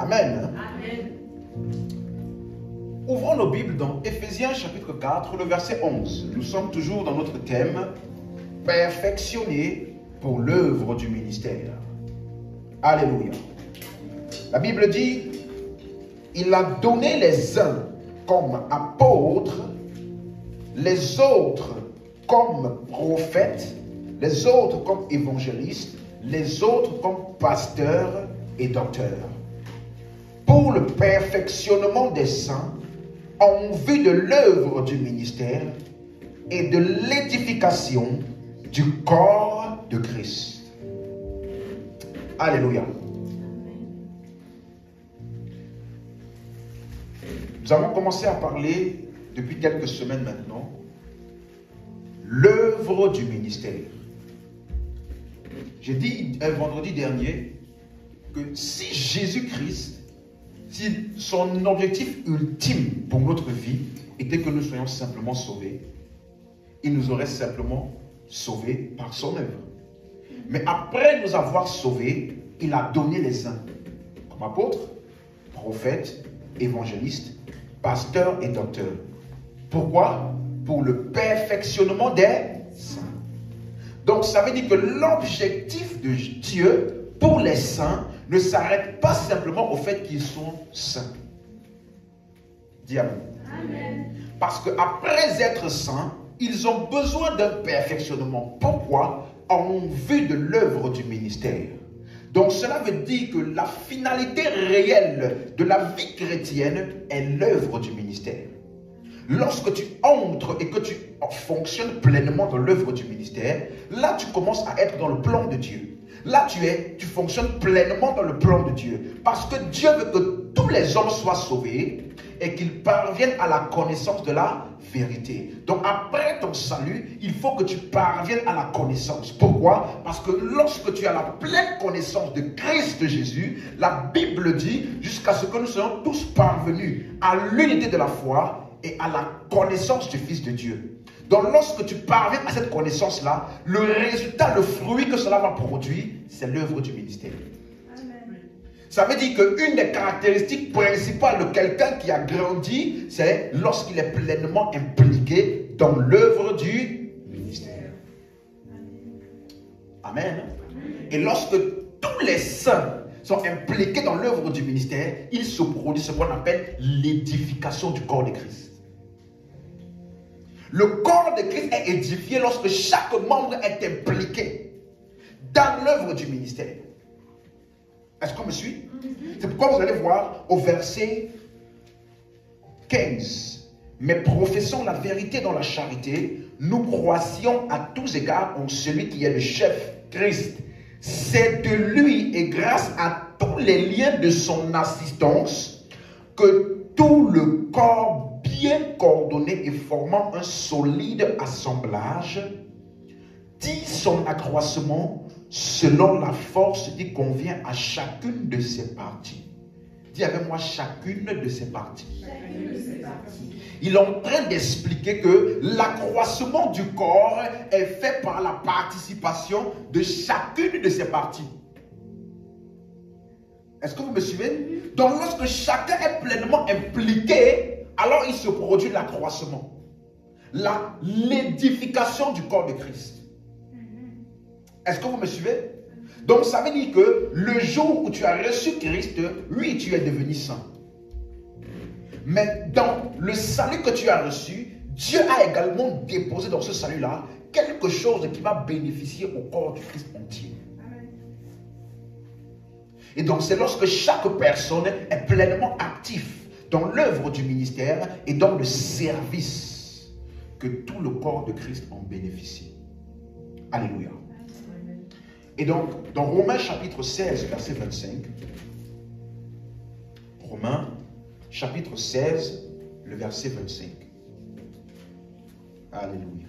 Amen. Amen. Ouvrons nos Bibles dans Éphésiens chapitre 4, le verset 11. Nous sommes toujours dans notre thème, perfectionné pour l'œuvre du ministère. Alléluia. La Bible dit, il a donné les uns comme apôtres, les autres comme prophètes, les autres comme évangélistes, les autres comme pasteurs et docteurs, pour le perfectionnement des saints, en vue de l'œuvre du ministère et de l'édification du corps de Christ. Alléluia. Nous avons commencé à parler, depuis quelques semaines maintenant, l'œuvre du ministère. J'ai dit un vendredi dernier que si Jésus-Christ, si son objectif ultime pour notre vie était que nous soyons simplement sauvés, il nous aurait simplement sauvés par son œuvre. Mais après nous avoir sauvés, il a donné les uns comme apôtres, prophètes, évangélistes, pasteurs et docteurs. Pourquoi? Pour le perfectionnement des saints. Donc ça veut dire que l'objectif de Dieu pour les saints ne s'arrête pas simplement au fait qu'ils sont saints. Dis amen. Amen. Parce qu'après être saints, ils ont besoin d'un perfectionnement. Pourquoi? En vue de l'œuvre du ministère. Donc cela veut dire que la finalité réelle de la vie chrétienne est l'œuvre du ministère. Lorsque tu entres et que tu fonctionnes pleinement dans l'œuvre du ministère, là tu commences à être dans le plan de Dieu. Là tu fonctionnes pleinement dans le plan de Dieu. Parce que Dieu veut que tous les hommes soient sauvés et qu'ils parviennent à la connaissance de la vérité. Donc après ton salut, il faut que tu parviennes à la connaissance. Pourquoi? Parce que lorsque tu as la pleine connaissance de Christ Jésus, la Bible dit, jusqu'à ce que nous soyons tous parvenus à l'unité de la foi et à la connaissance du Fils de Dieu. Donc lorsque tu parviens à cette connaissance-là, le résultat, le fruit que cela va produire, c'est l'œuvre du ministère. Ça veut dire qu'une des caractéristiques principales de quelqu'un qui a grandi, c'est lorsqu'il est pleinement impliqué dans l'œuvre du ministère. Amen. Et lorsque tous les saints sont impliqués dans l'œuvre du ministère, il se produit ce qu'on appelle l'édification du corps de Christ. Le corps de Christ est édifié lorsque chaque membre est impliqué dans l'œuvre du ministère. Est-ce qu'on me suit? C'est pourquoi vous allez voir au verset 15. Mais professons la vérité dans la charité, nous croissions à tous égards en celui qui est le chef, Christ. C'est de lui et grâce à tous les liens de son assistance que tout le corps bien coordonné et formant un solide assemblage dit son accroissement selon la force qui convient à chacune de ses parties. Dis avec moi, chacune de ses parties. Il est en train d'expliquer que l'accroissement du corps est fait par la participation de chacune de ses parties. Est-ce que vous me suivez? Donc lorsque chacun est pleinement impliqué, alors il se produit l'accroissement, l'édification du corps de Christ. Est-ce que vous me suivez? Donc ça veut dire que le jour où tu as reçu Christ, oui, tu es devenu saint. Mais dans le salut que tu as reçu, Dieu a également déposé dans ce salut-là quelque chose qui va bénéficier au corps du Christ entier. Et donc c'est lorsque chaque personne est pleinement active dans l'œuvre du ministère et dans le service que tout le corps de Christ en bénéficie. Alléluia. Et donc, dans Romains chapitre 16, verset 25, Romains chapitre 16, le verset 25. Alléluia.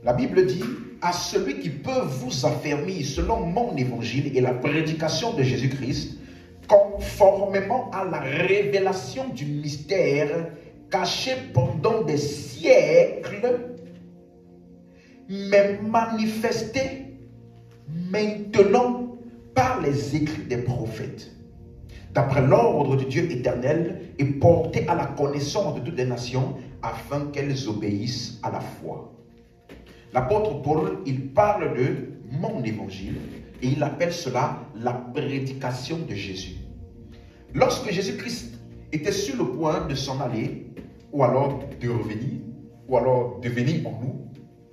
La Bible dit, à celui qui peut vous affermir selon mon évangile et la prédication de Jésus-Christ, conformément à la révélation du mystère caché pendant des siècles, mais manifesté maintenant par les écrits des prophètes. d'après l'ordre du Dieu éternel, et portés à la connaissance de toutes les nations, afin qu'elles obéissent à la foi. L'apôtre Paul, il parle de mon évangile, et il appelle cela la prédication de Jésus. Lorsque Jésus-Christ était sur le point de s'en aller, ou alors de revenir, ou alors de venir en nous,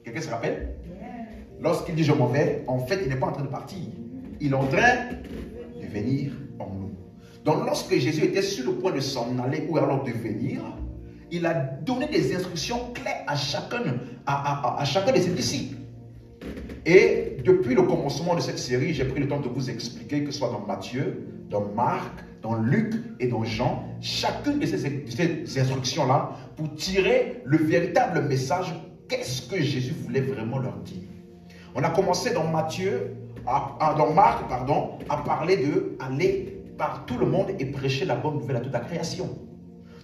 quelqu'un se rappelle? Lorsqu'il dit je m'en vais, en fait il n'est pas en train de partir, il est en train de venir en nous. Donc lorsque Jésus était sur le point de s'en aller, ou alors de venir, il a donné des instructions claires à chacun de ses disciples. Et depuis le commencement de cette série, j'ai pris le temps de vous expliquer que ce soit dans Matthieu, dans Marc, dans Luc et dans Jean, chacune de ces instructions-là, pour tirer le véritable message, qu'est-ce que Jésus voulait vraiment leur dire. On a commencé dans Marc, à parler de aller par tout le monde et prêcher la bonne nouvelle à toute la création.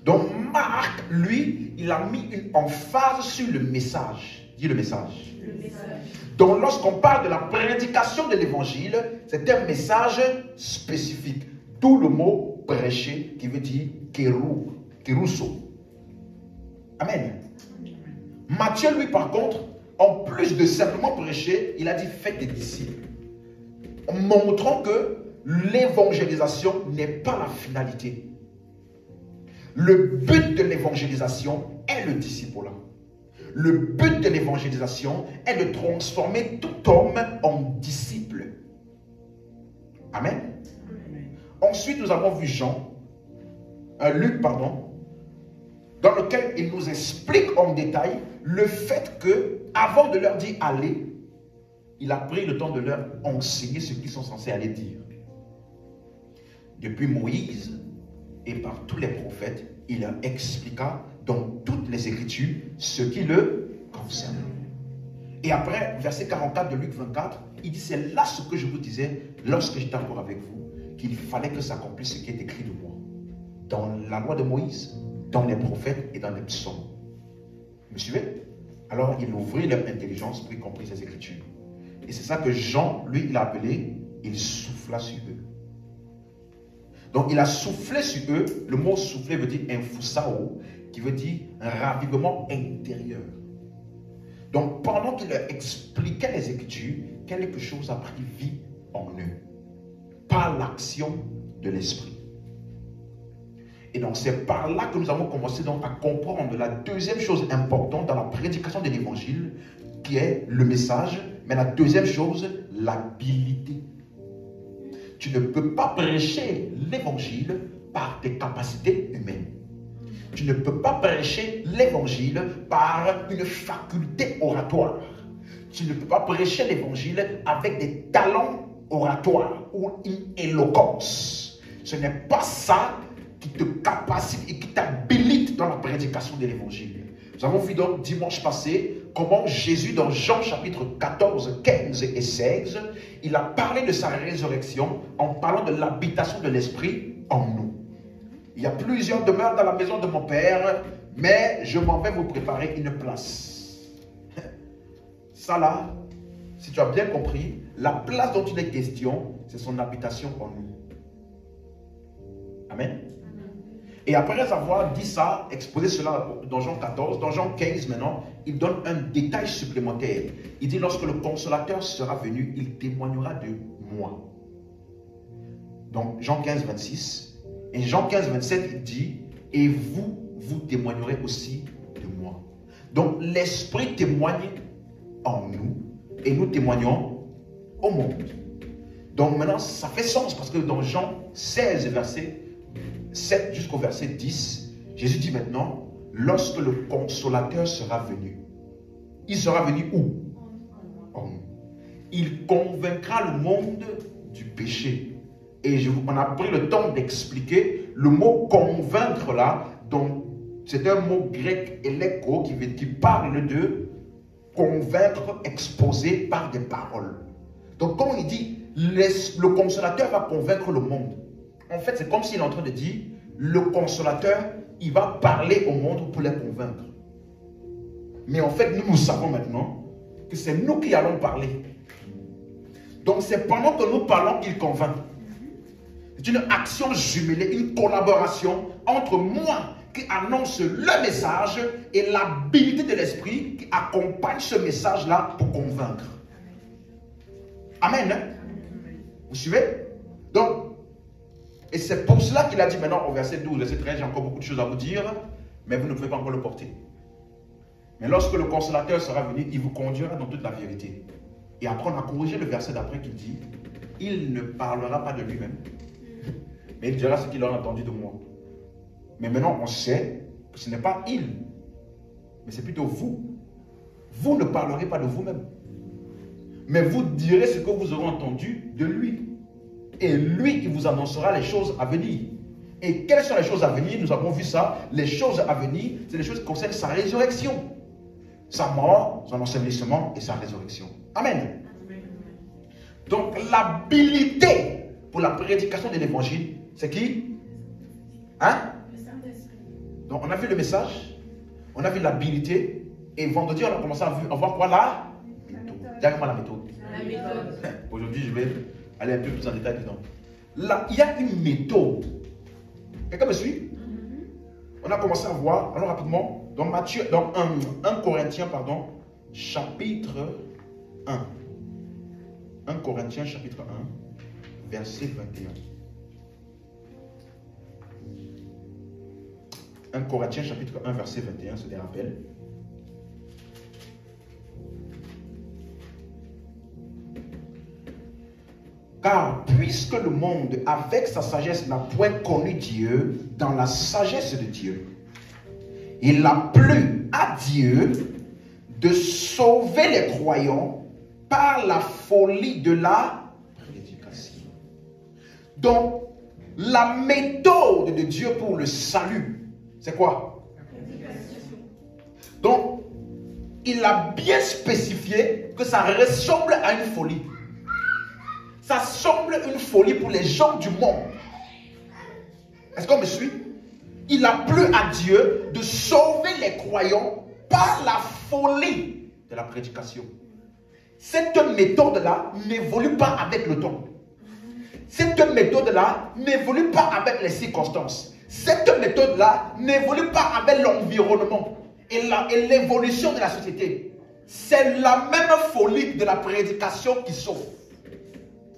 Donc Marc, lui, il a mis une emphase sur le message. Dis le message. Le message. Donc lorsqu'on parle de la prédication de l'évangile, c'est un message spécifique. D'où le mot prêcher qui veut dire kérousso. Amen. Matthieu, lui, par contre, en plus de simplement prêcher, il a dit faites des disciples. Montrant que l'évangélisation n'est pas la finalité. Le but de l'évangélisation est le discipulat. Le but de l'évangélisation est de transformer tout homme en disciple. Amen. Ensuite, nous avons vu Luc, dans lequel il nous explique en détail le fait que, avant de leur dire aller, il a pris le temps de leur enseigner ce qu'ils sont censés aller dire. Depuis Moïse et par tous les prophètes, il leur expliqua dans toutes les Écritures ce qui le concerne. Et après, verset 44 de Luc 24, il dit, c'est là ce que je vous disais lorsque j'étais encore avec vous, qu'il fallait que s'accomplisse ce qui est écrit de moi. Dans la loi de Moïse, dans les prophètes et dans les psaumes. Vous me suivez? Alors il ouvrit leur intelligence pour y comprendre ces Écritures. Et c'est ça que Jean, lui, il a appelé, il souffla sur eux. Donc il a soufflé sur eux. Le mot souffler veut dire infusao, qui veut dire un ravivement intérieur. Donc pendant qu'il leur expliquait les Écritures, quelque chose a pris vie en eux, par l'action de l'Esprit. Et donc c'est par là que nous avons commencé donc à comprendre la deuxième chose importante dans la prédication de l'évangile, qui est le message, mais la deuxième chose, l'habilité. Tu ne peux pas prêcher l'évangile par tes capacités humaines. Tu ne peux pas prêcher l'évangile par une faculté oratoire. Tu ne peux pas prêcher l'évangile avec des talents oratoires ou une éloquence. Ce n'est pas ça qui te capacite et qui t'habilite dans la prédication de l'évangile. Nous avons vu donc dimanche passé comment Jésus, dans Jean chapitre 14, 15 et 16, il a parlé de sa résurrection en parlant de l'habitation de l'Esprit en nous. Il y a plusieurs demeures dans la maison de mon Père, mais je m'en vais vous préparer une place. Ça là, si tu as bien compris, la place dont il est question, c'est son habitation en nous. Amen. Et après avoir dit ça, exposé cela dans Jean 14, dans Jean 15 maintenant, il donne un détail supplémentaire. Il dit, lorsque le consolateur sera venu, il témoignera de moi. Donc Jean 15, 26. Et Jean 15, 27, il dit, et vous témoignerez aussi de moi. Donc l'Esprit témoigne en nous, et nous témoignons au monde. Donc maintenant, ça fait sens, parce que dans Jean 16, verset 7 jusqu'au verset 10, Jésus dit maintenant, lorsque le consolateur sera venu, il sera venu où? En nous. Il convaincra le monde du péché. Et on a pris le temps d'expliquer le mot convaincre là, c'est un mot grec éléko qui parle de convaincre, exposer par des paroles. Donc quand il dit le consolateur va convaincre le monde, en fait c'est comme s'il est en train de dire le consolateur il va parler au monde pour les convaincre. Mais en fait nous savons maintenant que c'est nous qui allons parler. Donc c'est pendant que nous parlons qu'il convainc. C'est une action jumelée, une collaboration entre moi qui annonce le message et l'habilité de l'esprit qui accompagne ce message-là pour convaincre. Amen. Vous suivez? Donc, et c'est pour cela qu'il a dit maintenant au verset 12, verset 13, j'ai encore beaucoup de choses à vous dire, mais vous ne pouvez pas encore le porter. Mais lorsque le consolateur sera venu, il vous conduira dans toute la vérité. Et après, on a corrigé le verset d'après qui dit, il ne parlera pas de lui-même, mais il dira ce qu'il aura entendu de moi. Mais maintenant, on sait que ce n'est pas il, mais c'est plutôt vous. Vous ne parlerez pas de vous-même, mais vous direz ce que vous aurez entendu de lui. Et lui, il vous annoncera les choses à venir. Et quelles sont les choses à venir? Nous avons vu ça. Les choses à venir, c'est les choses qui concernent sa résurrection. Sa mort, son ensevelissement et sa résurrection. Amen. Donc, l'habilité pour la prédication de l'évangile, c'est qui? Hein? Donc, on a vu le message, on a vu l'habilité, et vendredi, on a commencé à voir quoi là? Directement la méthode. Aujourd'hui, je vais aller un peu plus en détail dedans. Là, il y a une méthode. Quelqu'un me suit? On a commencé à voir, alors rapidement, dans Matthieu, dans 1 Corinthiens, pardon, chapitre 1. 1 Corinthiens, chapitre 1, verset 21. 1 Corinthiens, chapitre 1, verset 21, c'est des rappels. Car puisque le monde, avec sa sagesse, n'a point connu Dieu, dans la sagesse de Dieu, il a plu à Dieu de sauver les croyants par la folie de la prédication. Donc, la méthode de Dieu pour le salut, c'est quoi? Donc, il a bien spécifié que ça ressemble à une folie. Ça semble une folie pour les gens du monde. Est-ce qu'on me suit? Il a plu à Dieu de sauver les croyants par la folie de la prédication. Cette méthode-là n'évolue pas avec le temps. Cette méthode-là n'évolue pas avec les circonstances. Cette méthode-là n'évolue pas avec l'environnement et l'évolution de la société. C'est la même folie de la prédication qui sauve.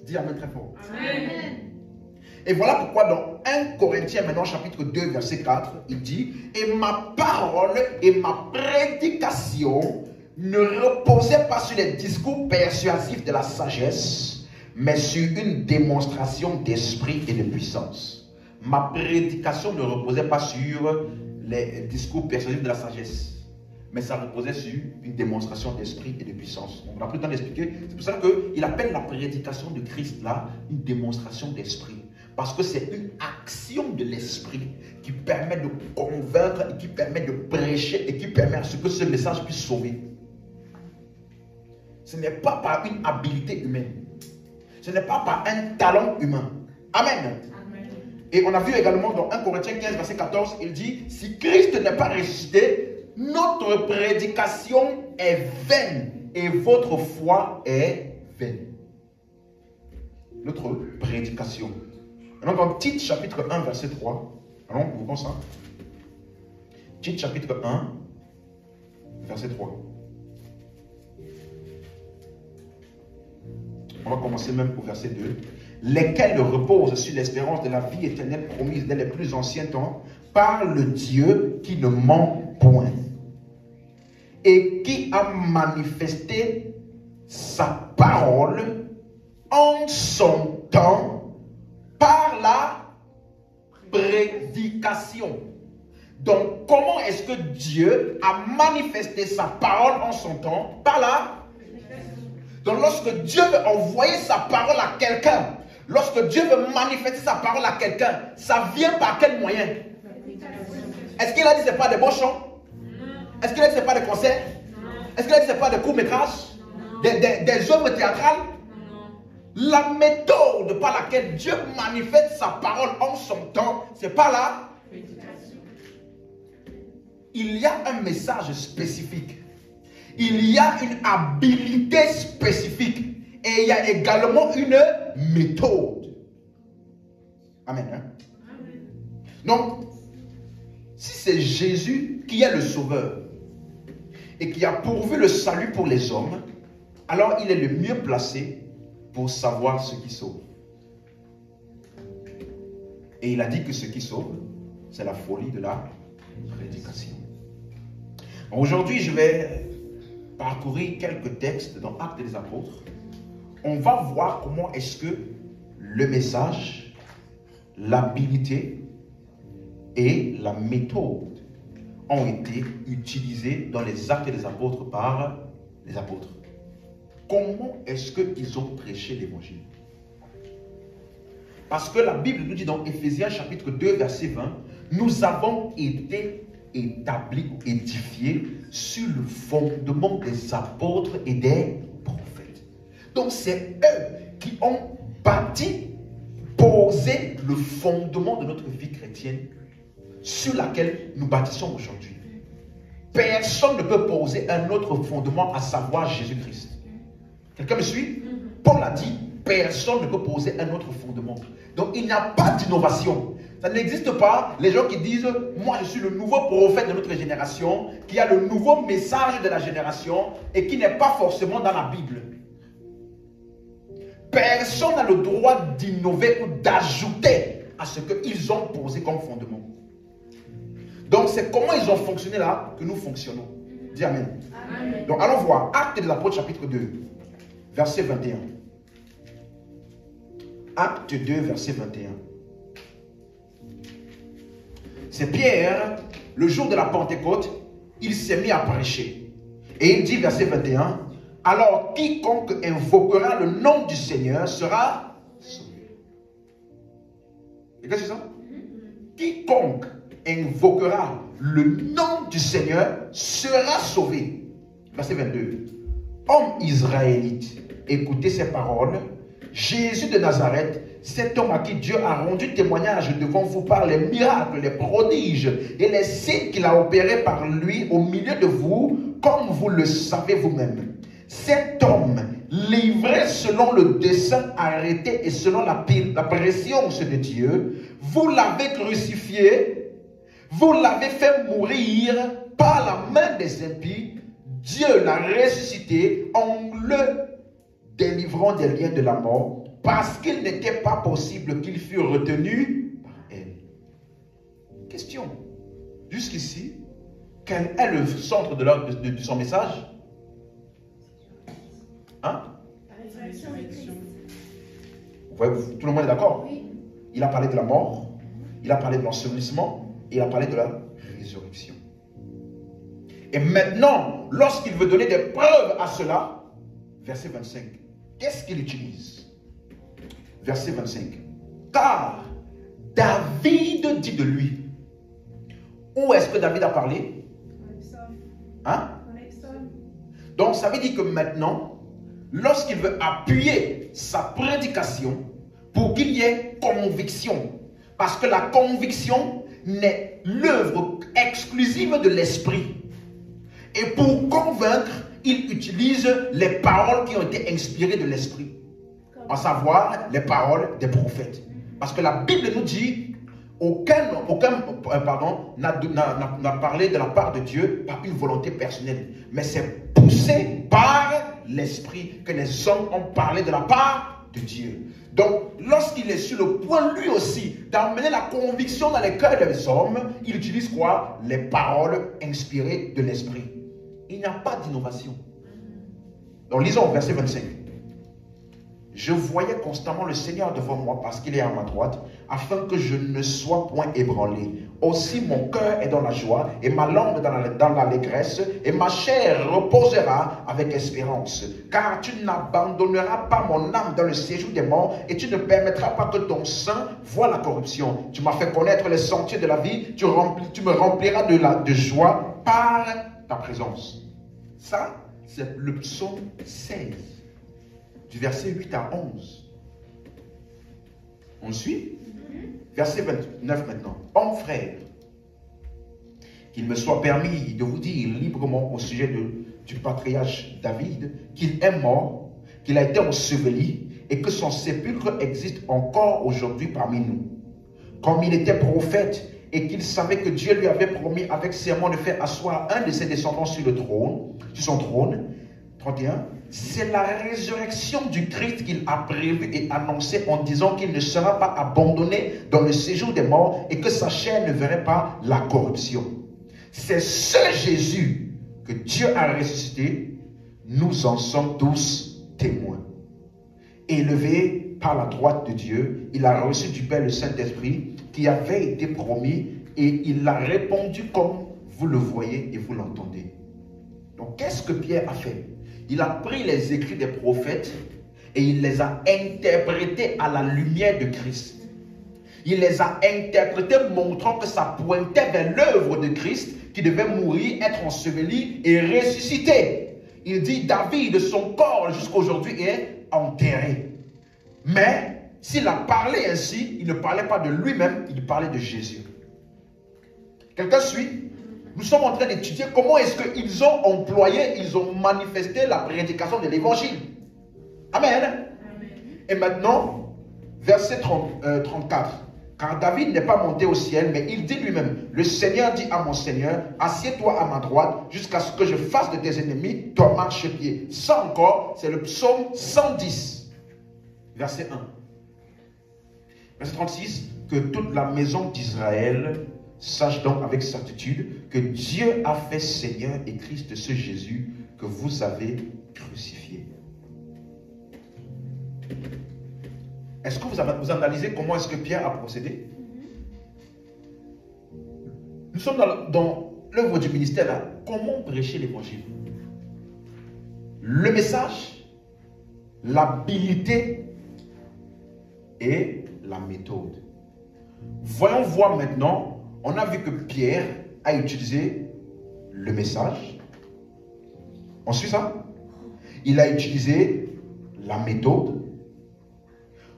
Dis amen très fort. Amen. Et voilà pourquoi dans 1 Corinthiens, maintenant chapitre 2, verset 4, il dit, et ma parole et ma prédication ne reposaient pas sur les discours persuasifs de la sagesse, mais sur une démonstration d'esprit et de puissance. Ma prédication ne reposait pas sur les discours persuasifs de la sagesse, mais ça reposait sur une démonstration d'esprit et de puissance. On n'a plus le temps d'expliquer. C'est pour ça qu'il appelle la prédication de Christ là une démonstration d'esprit. Parce que c'est une action de l'esprit qui permet de convaincre et qui permet de prêcher et qui permet à ce que ce message puisse sauver. Ce n'est pas par une habilité humaine. Ce n'est pas par un talent humain. Amen. Amen. Et on a vu également dans 1 Corinthiens 15, verset 14, il dit, si Christ n'est pas ressuscité, notre prédication est vaine et votre foi est vaine. Notre prédication. Maintenant, dans Tite chapitre 1, verset 3, allons, vous pensez ça? Tite chapitre 1, verset 3. On va commencer même au verset 2. Lesquels reposent sur l'espérance de la vie éternelle promise dès les plus anciens temps par le Dieu qui ne ment point et qui a manifesté sa parole en son temps par la prédication. Donc, comment est-ce que Dieu a manifesté sa parole en son temps? Par la prédication. Donc, lorsque Dieu veut envoyer sa parole à quelqu'un, lorsque Dieu veut manifester sa parole à quelqu'un, ça vient par quel moyen? Est-ce qu'il a dit que ce n'est pas des beaux chants? Est-ce qu'il a dit que ce n'est pas des concerts? Est-ce qu'il a dit que ce n'est pas des courts-métrages? Des œuvres théâtrales? La méthode par laquelle Dieu manifeste sa parole en son temps, c'est par la prédication. Il y a un message spécifique. Il y a une habilité spécifique. Et il y a également une méthode. Amen. Hein? Amen. Donc, si c'est Jésus qui est le sauveur et qui a pourvu le salut pour les hommes, alors il est le mieux placé pour savoir ce qui sauve. Et il a dit que ce qui sauve, c'est la folie de la prédication. Aujourd'hui, je vais parcourir quelques textes dans Actes des Apôtres. On va voir comment est-ce que le message, l'habilité et la méthode ont été utilisés dans les Actes des Apôtres par les apôtres. Comment est-ce qu'ils ont prêché l'évangile? Parce que la Bible nous dit dans Éphésiens chapitre 2 verset 20, nous avons été établis, édifiés sur le fondement des apôtres et des prophètes. Donc c'est eux qui ont bâti, posé le fondement de notre vie chrétienne sur laquelle nous bâtissons aujourd'hui. Personne ne peut poser un autre fondement, à savoir Jésus-Christ. Quelqu'un me suit? Paul a dit, personne ne peut poser un autre fondement. Donc il n'y a pas d'innovation. Ça n'existe pas les gens qui disent, moi je suis le nouveau prophète de notre génération, qui a le nouveau message de la génération et qui n'est pas forcément dans la Bible. Personne n'a le droit d'innover ou d'ajouter à ce qu'ils ont posé comme fondement. Donc c'est comment ils ont fonctionné là que nous fonctionnons. Dis Amen. Amen. Donc allons voir Actes des Apôtres chapitre 2, verset 21. Acte 2, verset 21. C'est Pierre, le jour de la Pentecôte, il s'est mis à prêcher. Et il dit, verset 21, alors quiconque invoquera le nom du Seigneur sera sauvé. Et qu'est-ce que c'est ça? Quiconque invoquera le nom du Seigneur sera sauvé. Verset 22. Homme israélite, écoutez ces paroles. Jésus de Nazareth, cet homme à qui Dieu a rendu témoignage devant vous par les miracles, les prodiges et les signes qu'il a opérés par lui au milieu de vous, comme vous le savez vous-même. Cet homme, livré selon le dessein arrêté et selon la préscience de Dieu, vous l'avez crucifié, vous l'avez fait mourir par la main des impies. Dieu l'a ressuscité en le délivrant des liens de la mort, parce qu'il n'était pas possible qu'il fût retenu par elle. Question. Jusqu'ici, quel est le centre de son message? Hein? Vous voyez, tout le monde est d'accord? Oui. Il a parlé de la mort, il a parlé de l'ensevelissement, et il a parlé de la résurrection. Et maintenant, lorsqu'il veut donner des preuves à cela, verset 25, qu'est-ce qu'il utilise? Verset 25. Car David dit de lui. Où est-ce que David a parlé? Hein? Donc ça veut dire que maintenant, lorsqu'il veut appuyer sa prédication pour qu'il y ait conviction, parce que la conviction n'est l'œuvre exclusive de l'esprit. Et pour convaincre, il utilise les paroles qui ont été inspirées de l'esprit, à savoir les paroles des prophètes. Parce que la Bible nous dit, aucun n'a parlé de la part de Dieu par une volonté personnelle, mais c'est poussé par l'esprit que les hommes ont parlé de la part de Dieu. Donc, lorsqu'il est sur le point, lui aussi, d'amener la conviction dans les cœurs des hommes, il utilise quoi? Les paroles inspirées de l'esprit. Il n'y a pas d'innovation. Donc, lisons verset 25. Je voyais constamment le Seigneur devant moi parce qu'il est à ma droite, afin que je ne sois point ébranlé. Aussi mon cœur est dans la joie et ma langue dans l'allégresse, et ma chair reposera avec espérance. Car tu n'abandonneras pas mon âme dans le séjour des morts, et tu ne permettras pas que ton sein voie la corruption. Tu m'as fait connaître les sentiers de la vie, tu me rempliras de joie par ta présence. Ça, c'est le psaume 16. Du verset 8 à 11. On suit? Verset 29 maintenant. Hommes frères, qu'il me soit permis de vous dire librement au sujet du patriarche David, qu'il est mort, qu'il a été enseveli et que son sépulcre existe encore aujourd'hui parmi nous. comme il était prophète et qu'il savait que Dieu lui avait promis avec serment de faire asseoir un de ses descendants sur son trône. 31. C'est la résurrection du Christ qu'il a prévu et annoncé en disant qu'il ne sera pas abandonné dans le séjour des morts et que sa chair ne verrait pas la corruption. C'est ce Jésus que Dieu a ressuscité. Nous en sommes tous témoins. Élevé par la droite de Dieu, il a reçu du Père le Saint-Esprit qui avait été promis et il l'a répandu comme vous le voyez et vous l'entendez. Donc qu'est-ce que Pierre a fait? Il a pris les écrits des prophètes et il les a interprétés à la lumière de Christ. Il les a interprétés montrant que ça pointait vers l'œuvre de Christ qui devait mourir, être enseveli et ressusciter. Il dit David, son corps jusqu'à aujourd'hui est enterré. Mais s'il a parlé ainsi, il ne parlait pas de lui-même, il parlait de Jésus. Quelqu'un suit? Nous sommes en train d'étudier comment est-ce qu'ils ont employé, ils ont manifesté la prédication de l'évangile. Amen. Amen. Et maintenant, verset 34. Car David n'est pas monté au ciel, mais il dit lui-même, le Seigneur dit à mon Seigneur, assieds-toi à ma droite jusqu'à ce que je fasse de tes ennemis ton marchepied. Ça encore, c'est le psaume 110, verset 1. Verset 36, que toute la maison d'Israël sache donc avec certitude que Dieu a fait Seigneur et Christ ce Jésus que vous avez crucifié. Est-ce que vous analysez comment est-ce que Pierre a procédé? Nous sommes dans l'œuvre du ministère là. Comment prêcher l'évangile? Le message, l'habilité et la méthode. Voyons voir maintenant. On a vu que Pierre a utilisé le message. On suit ça? Il a utilisé la méthode.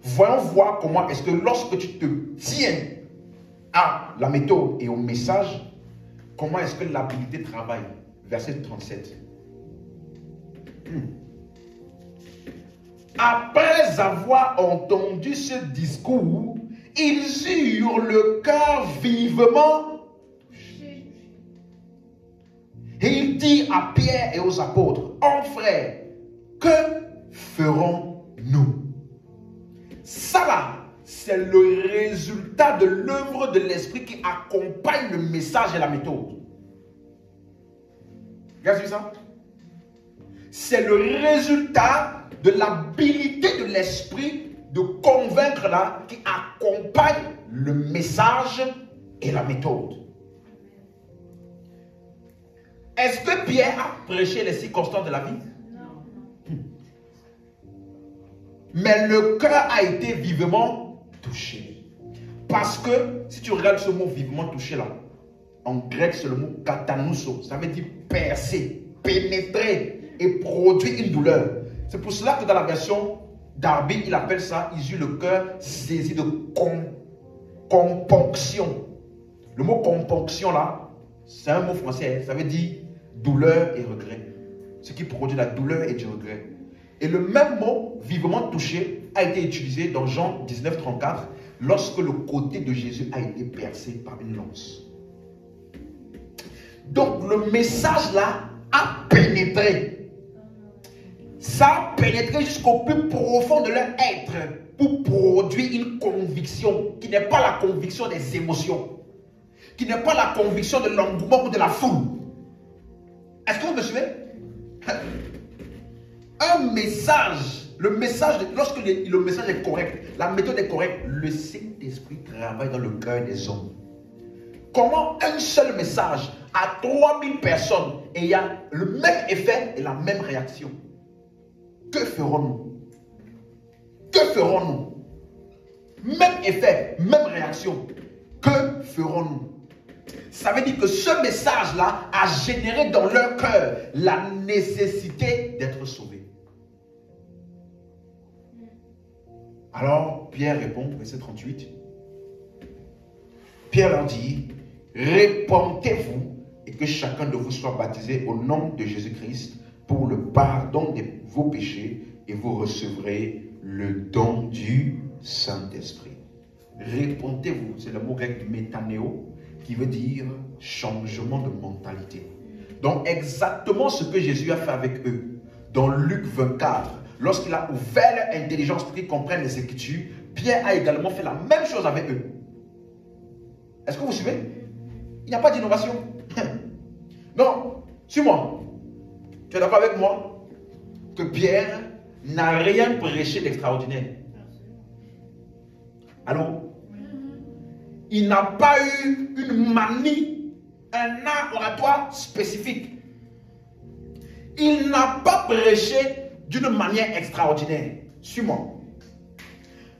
Voyons voir comment est-ce que lorsque tu te tiens à la méthode et au message, comment est-ce que l'habilité travaille. Verset 37. Après avoir entendu ce discours, ils eurent le cœur vivement touché. Et il dit à Pierre et aux apôtres, en frères, que ferons-nous? Ça là, c'est le résultat de l'œuvre de l'Esprit qui accompagne le message et la méthode. Regardez ça. C'est le résultat de l'habilité de l'Esprit de convaincre là qui accompagne le message et la méthode. Est-ce que Pierre a prêché les circonstances de la vie? Non. Mais le cœur a été vivement touché. Parce que, si tu regardes ce mot vivement touché là, en grec c'est le mot katanouso, ça veut dire percer, pénétrer et produire une douleur. C'est pour cela que dans la version Darby, il appelle ça, ils eurent le cœur saisi de componction. Le mot componction là, c'est un mot français, ça veut dire douleur et regret. Ce qui produit la douleur et du regret. Et le même mot, vivement touché, a été utilisé dans Jean 19, 34, lorsque le côté de Jésus a été percé par une lance. Donc le message là a pénétré. Ça a pénétré jusqu'au plus profond de leur être pour produire une conviction qui n'est pas la conviction des émotions, qui n'est pas la conviction de l'engouement ou de la foule. Est-ce que vous me suivez? Un message, lorsque le message est correct, la méthode est correcte, le Saint-Esprit travaille dans le cœur des hommes. Comment un seul message à 3000 personnes et il y a le même effet et la même réaction? Que ferons-nous? Que ferons-nous? Même effet, même réaction. Que ferons-nous? Ça veut dire que ce message-là a généré dans leur cœur la nécessité d'être sauvé. Alors, Pierre répond, verset 38. Pierre leur dit, répentez-vous et que chacun de vous soit baptisé au nom de Jésus-Christ pour le pardon de vos péchés et vous recevrez le don du Saint-Esprit. Répondez-vous, c'est le mot grec métanéo, qui veut dire changement de mentalité. Donc exactement ce que Jésus a fait avec eux. Dans Luc 24, lorsqu'il a ouvert leur intelligence pour qu'ils comprennent les Écritures, Pierre a également fait la même chose avec eux. Est-ce que vous suivez? Il n'y a pas d'innovation. Non, suis-moi. Tu es d'accord avec moi que Pierre n'a rien prêché d'extraordinaire? Allô? Il n'a pas eu une manie, un art oratoire spécifique. Il n'a pas prêché d'une manière extraordinaire. Suis-moi.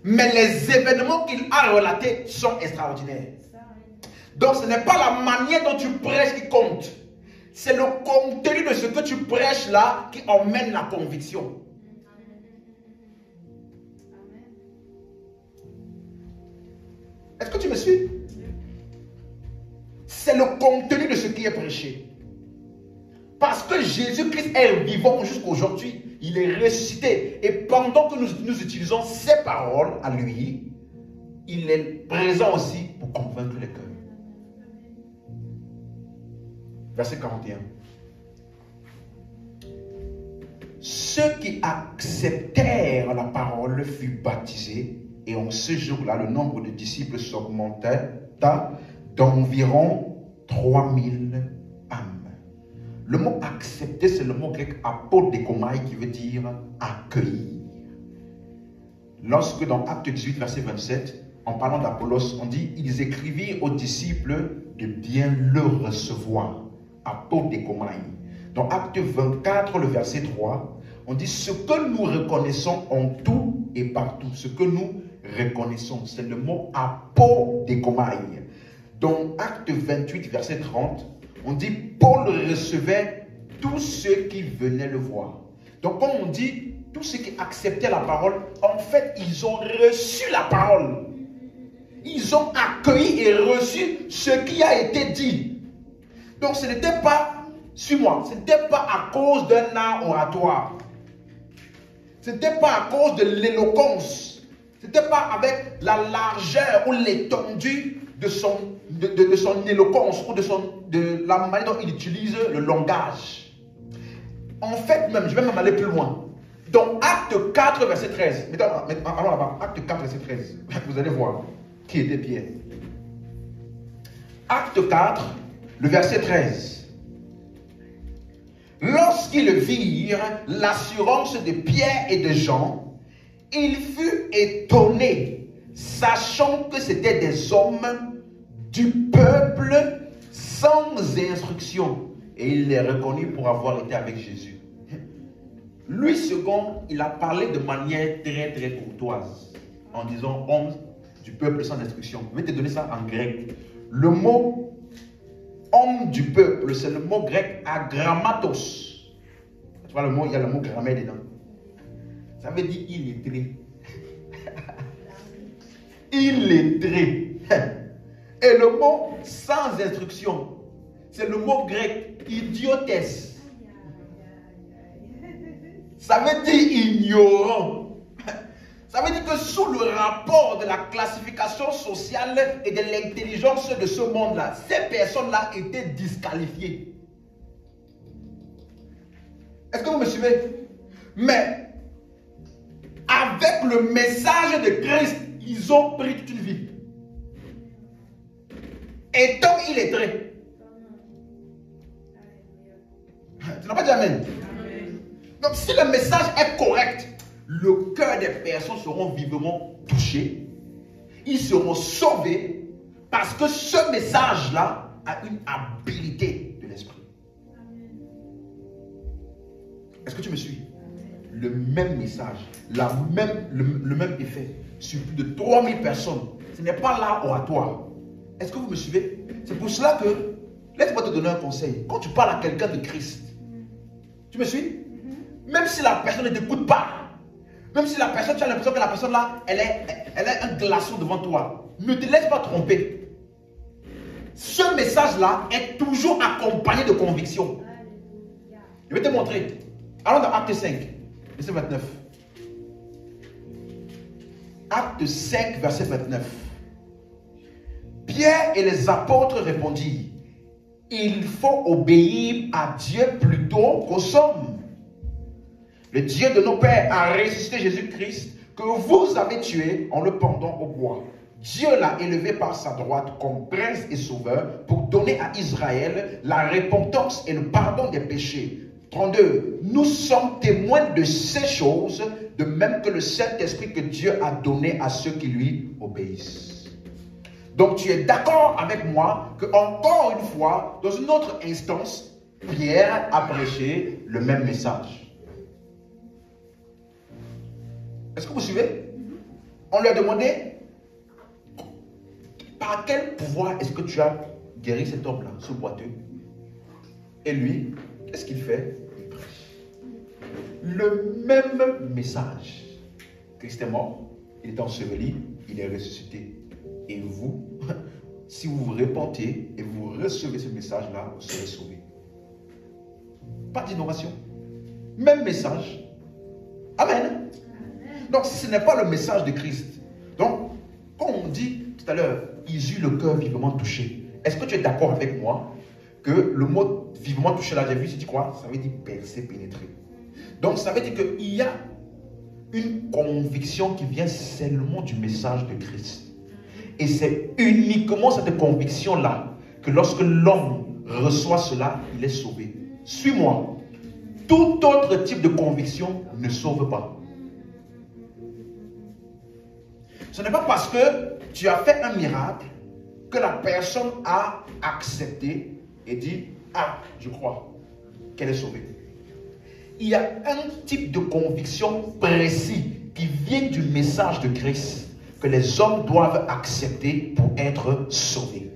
Mais les événements qu'il a relatés sont extraordinaires. Donc ce n'est pas la manière dont tu prêches qui compte. C'est le contenu de ce que tu prêches là qui emmène la conviction. Est-ce que tu me suis? C'est le contenu de ce qui est prêché. Parce que Jésus-Christ est vivant jusqu'à aujourd'hui. Il est ressuscité. Et pendant que nous utilisons ses paroles à lui, il est présent aussi pour convaincre les cœurs. Verset 41. Ceux qui acceptèrent la parole furent baptisés. Et en ce jour-là, le nombre de disciples s'augmenta d'environ 3000 âmes. Le mot accepter, c'est le mot grec apodekomai qui veut dire accueillir. Lorsque dans Acte 18, verset 27, en parlant d'Apollos, on dit ils écrivirent aux disciples de bien le recevoir. Apodekomai. Dans Acte 24, le verset 3, on dit ce que nous reconnaissons en tout et partout. Ce que nous reconnaissons, c'est le mot apodekomai. Dans Acte 28, verset 30, on dit Paul recevait tous ceux qui venaient le voir. Donc quand on dit tous ceux qui acceptaient la parole, en fait ils ont reçu la parole. Ils ont accueilli et reçu ce qui a été dit. Donc ce n'était pas, suis-moi, ce n'était pas à cause d'un art oratoire. Ce n'était pas à cause de l'éloquence. Ce n'était pas avec la largeur ou l'étendue de son éloquence ou de la manière dont il utilise le langage. En fait, même, je vais même aller plus loin. Dans Acte 4, verset 13, allons là-bas, Acte 4, verset 13, vous allez voir qui était Pierre. Acte 4, le verset 13. Lorsqu'ils virent l'assurance de Pierre et de Jean, il fut étonné, sachant que c'étaient des hommes du peuple sans instruction. Et il les reconnut pour avoir été avec Jésus. Lui, second, il a parlé de manière très très courtoise, en disant homme du peuple sans instruction. Je vais te donner ça en grec. Le mot homme du peuple, c'est le mot grec agrammatos. Tu vois le mot, il y a le mot grammaire dedans. Ça veut dire illettré. Illettré. Et le mot sans instruction, c'est le mot grec idiotes. Ça veut dire ignorant. Ça veut dire que sous le rapport de la classification sociale et de l'intelligence de ce monde-là, ces personnes-là étaient disqualifiées. Est-ce que vous me suivez? Mais avec le message de Christ, ils ont pris toute une vie. Étant illettrés. Tu n'as pas dit amen? Donc si le message est correct, le cœur des personnes seront vivement touchés. Ils seront sauvés parce que ce message-là a une habilité de l'esprit. Est-ce que tu me suis? Le même message, le même effet sur plus de 3000 personnes. Ce n'est pas l'art oratoire. Est-ce que vous me suivez? C'est pour cela que, laisse-moi te donner un conseil. Quand tu parles à quelqu'un de Christ, tu me suis? Même si la personne ne t'écoute pas, même si la personne, tu as l'impression que la personne là, elle est un glaçon devant toi, ne te laisse pas tromper. Ce message-là est toujours accompagné de conviction. Je vais te montrer. Allons dans Acte 5, verset 29. Acte 5, verset 29. Pierre et les apôtres répondirent, il faut obéir à Dieu plutôt qu'aux hommes. Le Dieu de nos pères a ressuscité Jésus-Christ que vous avez tué en le pendant au bois. Dieu l'a élevé par sa droite comme prince et sauveur pour donner à Israël la repentance et le pardon des péchés. 32. Nous sommes témoins de ces choses, de même que le Saint-Esprit que Dieu a donné à ceux qui lui obéissent. Donc tu es d'accord avec moi que encore une fois, dans une autre instance, Pierre a prêché le même message. Est-ce que vous suivez? On lui a demandé, par quel pouvoir est-ce que tu as guéri cet homme-là, ce boiteux? Et lui, qu'est-ce qu'il fait? Il prêche le même message. Christ est mort, il est enseveli, il est ressuscité. Et vous, si vous vous repentez et vous recevez ce message-là, vous serez sauvés. Pas d'innovation. Même message. Amen. Donc, si ce n'est pas le message de Christ, donc, quand on dit tout à l'heure, ils eurent le cœur vivement touché, est-ce que tu es d'accord avec moi que le mot vivement touché là, j'ai vu, c'est dit quoi? Ça veut dire percer, pénétrer. Donc, ça veut dire qu'il y a une conviction qui vient seulement du message de Christ. Et c'est uniquement cette conviction-là que lorsque l'homme reçoit cela, il est sauvé. Suis-moi. Tout autre type de conviction ne sauve pas. Ce n'est pas parce que tu as fait un miracle que la personne a accepté et dit, ah, je crois qu'elle est sauvée. Il y a un type de conviction précis qui vient du message de Christ que les hommes doivent accepter pour être sauvés.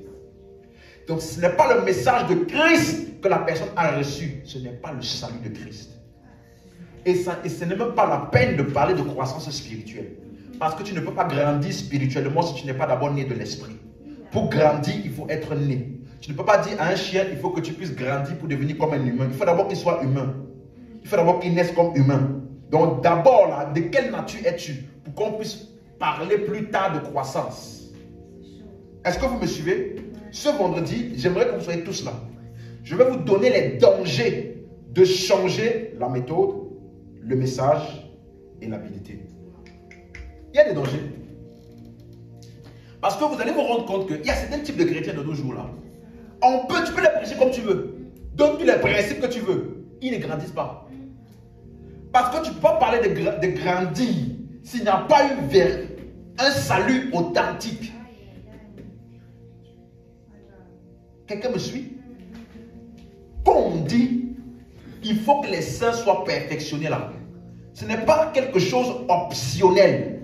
Donc ce n'est pas le message de Christ que la personne a reçu, ce n'est pas le salut de Christ. Et ce n'est même pas la peine de parler de croissance spirituelle. Parce que tu ne peux pas grandir spirituellement si tu n'es pas d'abord né de l'esprit. Pour grandir, il faut être né. Tu ne peux pas dire à un chien, il faut que tu puisses grandir pour devenir comme un humain. Il faut d'abord qu'il soit humain. Il faut d'abord qu'il naisse comme humain. Donc d'abord, là, de quelle nature es-tu pour qu'on puisse parler plus tard de croissance? Est-ce que vous me suivez? Ce vendredi, j'aimerais que vous soyez tous là. Je vais vous donner les dangers de changer la méthode, le message et l'habilité. Il y a des dangers. Parce que vous allez vous rendre compte qu'il y a certains types de chrétiens de nos jours-là. Tu peux les prêcher comme tu veux. Donne-tu les principes que tu veux. Ils ne grandissent pas. Parce que tu ne peux pas parler de grandir s'il n'y a pas eu un salut authentique. Quelqu'un me suit? Quand on dit il faut que les saints soient perfectionnés là, ce n'est pas quelque chose optionnel.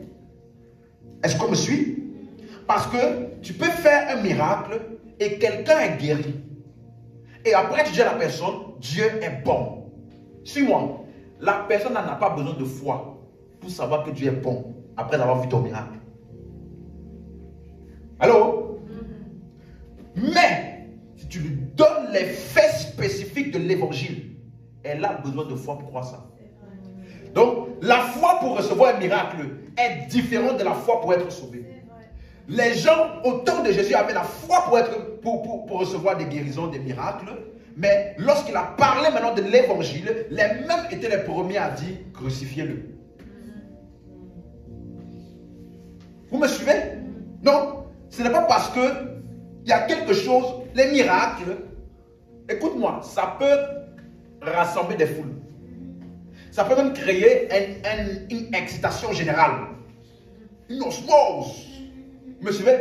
Est-ce qu'on me suit? Parce que tu peux faire un miracle et quelqu'un est guéri. Et après tu dis à la personne, Dieu est bon. Suis-moi. La personne n'a pas besoin de foi pour savoir que Dieu est bon après avoir vu ton miracle. Allô? Mais si tu lui donnes les faits spécifiques de l'évangile, elle a besoin de foi pour croire ça. Donc, la foi pour recevoir un miracle est différente de la foi pour être sauvé. Les gens, au temps de Jésus, avaient la foi pour recevoir des guérisons, des miracles. Mais lorsqu'il a parlé maintenant de l'évangile, les mêmes étaient les premiers à dire crucifiez-le. Vous me suivez? Non, ce n'est pas parce que il y a quelque chose, les miracles, écoute-moi, ça peut rassembler des foules. Ça peut même créer une excitation générale. Une osmose. Vous me suivez?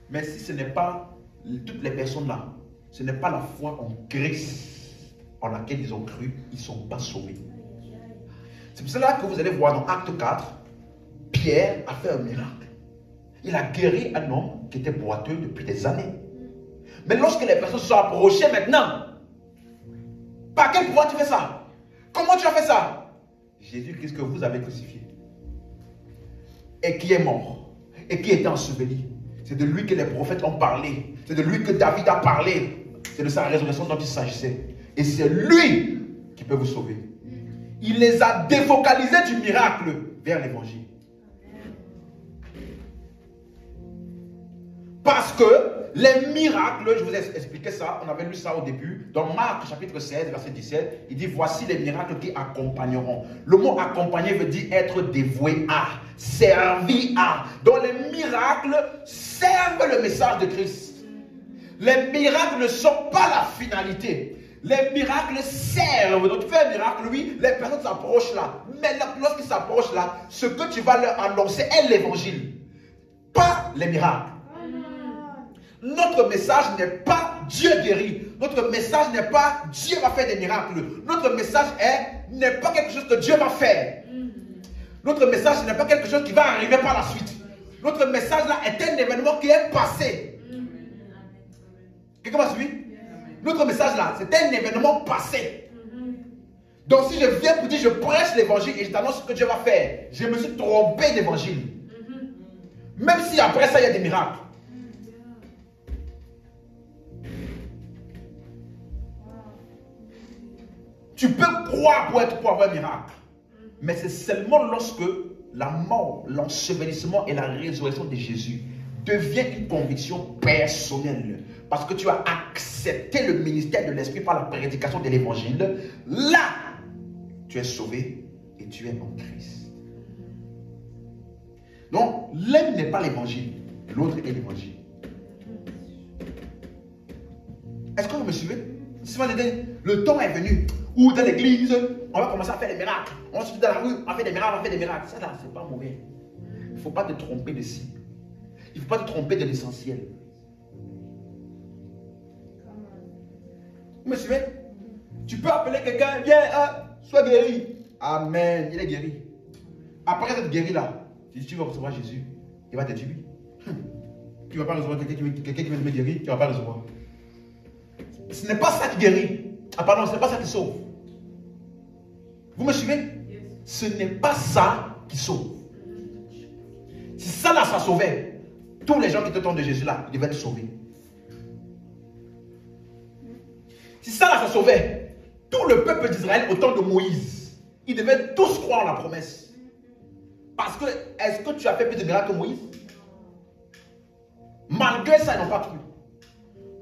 Mais si ce n'est pas toutes les personnes là, ce n'est pas la foi en Christ en laquelle ils ont cru, ils ne sont pas sauvés. C'est pour cela que vous allez voir dans Acte 4, Pierre a fait un miracle. Il a guéri un homme qui était boiteux depuis des années. Mais lorsque les personnes se sont approchées maintenant, par quel pouvoir tu fais ça? Comment tu as fait ça? Jésus-Christ que vous avez crucifié. Et qui est mort. Et qui est enseveli. C'est de lui que les prophètes ont parlé. C'est de lui que David a parlé. C'est de sa résurrection dont il s'agissait. Et c'est lui qui peut vous sauver. Il les a défocalisés du miracle vers l'évangile. Parce que les miracles, je vous ai expliqué ça, on avait lu ça au début, dans Marc chapitre 16, verset 17, il dit voici les miracles qui accompagneront. Le mot accompagner veut dire être dévoué à, servi à. Donc les miracles servent le message de Christ. Les miracles ne sont pas la finalité. Les miracles servent. Donc tu fais un miracle, oui, les personnes s'approchent là. Mais lorsqu'ils s'approchent là, ce que tu vas leur annoncer est l'évangile. Pas les miracles. Notre message n'est pas Dieu guérit. Notre message n'est pas Dieu va faire des miracles. Notre message n'est pas quelque chose que Dieu va faire. Notre message n'est pas quelque chose qui va arriver par la suite. Notre message là est un événement qui est passé. Quelqu'un m'a suivi? Notre message là, c'est un événement passé. Donc si je viens pour dire je prêche l'évangile et je t'annonce ce que Dieu va faire, je me suis trompé d'évangile. Même si après ça il y a des miracles. Tu peux croire pour avoir un miracle. Mais c'est seulement lorsque la mort, l'ensevelissement et la résurrection de Jésus devient une conviction personnelle. Parce que tu as accepté le ministère de l'Esprit par la prédication de l'Évangile. Là, tu es sauvé et tu es en Christ. Donc, l'un n'est pas l'Évangile, l'autre est l'Évangile. Est-ce que vous me suivez? Le temps est venu où dans l'église, on va commencer à faire des miracles. On se dit dans la rue, on fait des miracles, on fait des miracles. Ça là, c'est pas mauvais. Il ne faut pas te tromper de cible. Il ne faut pas te tromper de l'essentiel. Vous me suivez? Tu peux appeler quelqu'un, viens, sois guéri. Amen, il est guéri. Après être guéri là, tu vas recevoir Jésus. Il va te dire oui. Tu ne vas pas recevoir quelqu'un qui veut te guérir, tu ne vas pas recevoir. Ce n'est pas ça qui guérit. Ah pardon, ce n'est pas ça qui sauve. Vous me suivez? Ce n'est pas ça qui sauve. Si ça là, ça sauvait, tous les gens qui te tombent de Jésus là, ils devaient être sauvés. Si ça là, ça sauvait, tout le peuple d'Israël au temps de Moïse, ils devaient tous croire en la promesse. Parce que, est-ce que tu as fait plus de miracles que Moïse? Malgré ça, ils n'ont pas cru.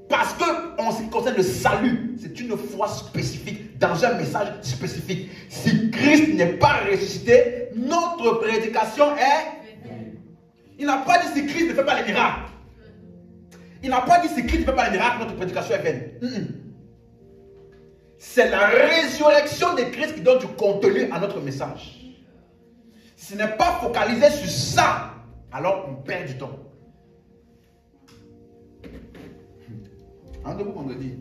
Parce que, en ce qui concerne le salut, c'est une foi spécifique, dans un message spécifique. Si Christ n'est pas ressuscité, notre prédication est... Il n'a pas dit si Christ ne fait pas les miracles. Il n'a pas dit si Christ ne fait pas les miracles, notre prédication est vaine. C'est la résurrection de Christ qui donne du contenu à notre message. Si ce n'est pas focalisé sur ça, alors on perd du temps. Rendez-vous vendredi.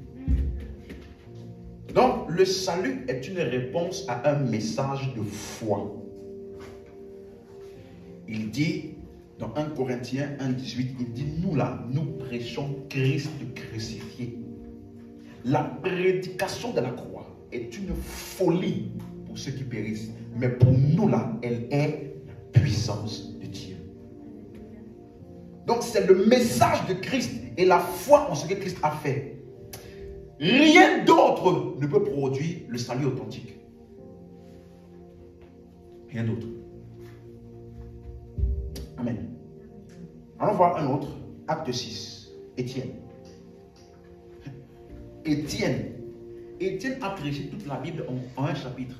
Donc, le salut est une réponse à un message de foi. Il dit, dans 1 Corinthiens 1,18, il dit, nous là, nous prêchons Christ crucifié. La prédication de la croix est une folie pour ceux qui périssent. Mais pour nous là, elle est la puissance de Dieu. Donc, c'est le message de Christ et la foi en ce que Christ a fait. Rien d'autre ne peut produire le salut authentique. Rien d'autre. Amen. Allons voir un autre. Acte 6. Étienne. Étienne a prêché toute la Bible en un chapitre.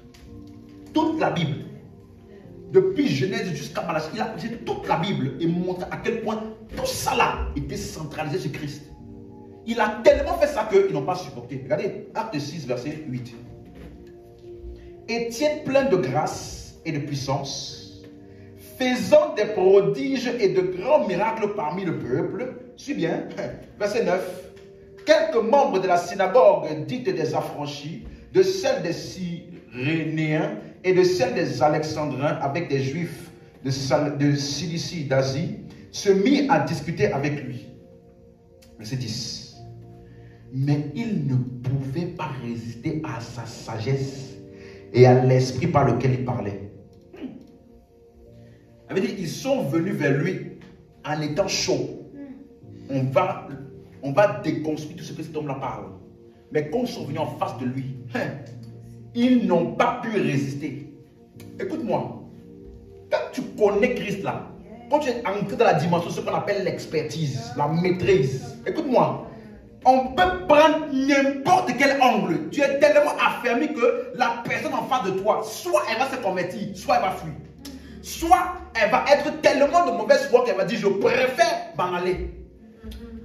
Toute la Bible. Depuis Genèse jusqu'à Malachie, il a prêché toute la Bible et montré à quel point tout ça là était centralisé sur Christ. Il a tellement fait ça qu'ils n'ont pas supporté. Regardez, acte 6, verset 8. Étienne, plein de grâce et de puissance, faisant des prodiges et de grands miracles parmi le peuple. Suis bien, verset 9. Quelques membres de la synagogue dite des affranchis, de celle des Cyrénéens et de celle des Alexandrins, avec des Juifs de Cilicie, d'Asie, se mit à discuter avec lui. Verset 10. Mais il ne pouvait pas résister à sa sagesse et à l'esprit par lequel il parlait. Ça veut dire, ils sont venus vers lui en étant chauds. On va déconstruire tout ce que cet homme-là parle. Mais quand ils sont venus en face de lui, ils n'ont pas pu résister. Écoute-moi, quand tu connais Christ là, quand tu es entré dans la dimension, ce qu'on appelle l'expertise, la maîtrise. Écoute-moi, on peut prendre n'importe quel angle. Tu es tellement affermi que la personne en face de toi, soit elle va se convertir, soit elle va fuir. Soit elle va être tellement de mauvaise foi qu'elle va dire je préfère m'en aller.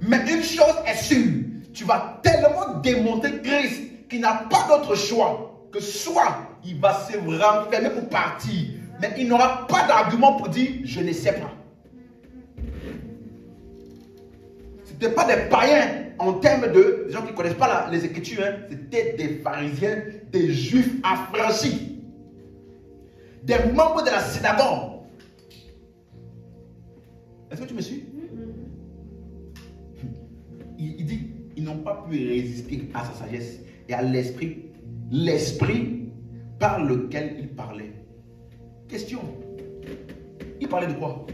Mais une chose est sûre, tu vas tellement démontrer Christ qu'il n'a pas d'autre choix que soit il va se renfermer pour partir, mais il n'aura pas d'argument pour dire je ne sais pas. Ce n'était pas des païens en termes de gens qui ne connaissent pas les Écritures, hein. C'était des pharisiens, des juifs affranchis. Des membres de la synagogue. Est-ce que tu me suis? Il dit, ils n'ont pas pu résister à sa sagesse et à l'esprit par lequel il parlait. Question. Il parlait de quoi?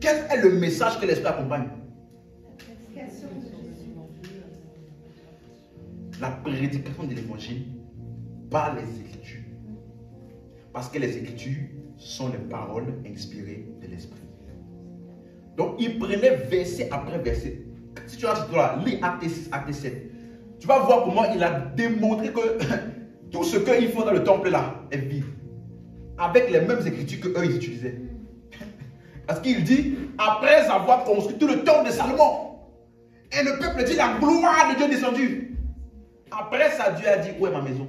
Quel est le message que l'esprit accompagne? La prédication de l'évangile par les Écritures. Parce que les Écritures sont les paroles inspirées de l'Esprit. Donc, il prenait verset après verset. Si tu rentres là, lis Acte 6, Acte 7. Tu vas voir comment il a démontré que tout ce qu'ils font dans le temple là est vide. Avec les mêmes Écritures qu'eux ils utilisaient. Parce qu'il dit, après avoir construit tout le temple de Salomon, et le peuple dit, la gloire de Dieu est descendue. Après ça, Dieu a dit, où est ma maison?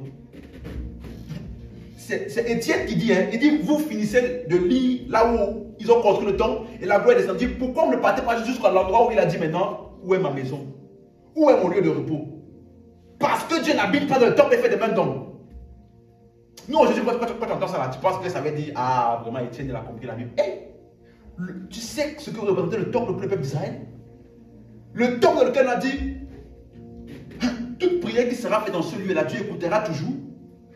C'est Étienne qui dit, hein, il dit, vous finissez de lire là où ils ont construit le temple et la gloire est descendue. Pourquoi on ne partait pas jusqu'à l'endroit où il a dit maintenant, où est ma maison? Où est mon lieu de repos? Parce que Dieu n'habite pas dans le temple et fait des mains d'homme. Nous aujourd'hui, quand tu entends ça là, tu penses que ça veut dire, ah vraiment Étienne il a compris la Bible. Tu sais ce que représentait le temple pour le peuple d'Israël? Le temple dans lequel on a dit, toute prière qui sera faite dans ce lieu-là, Dieu écoutera toujours.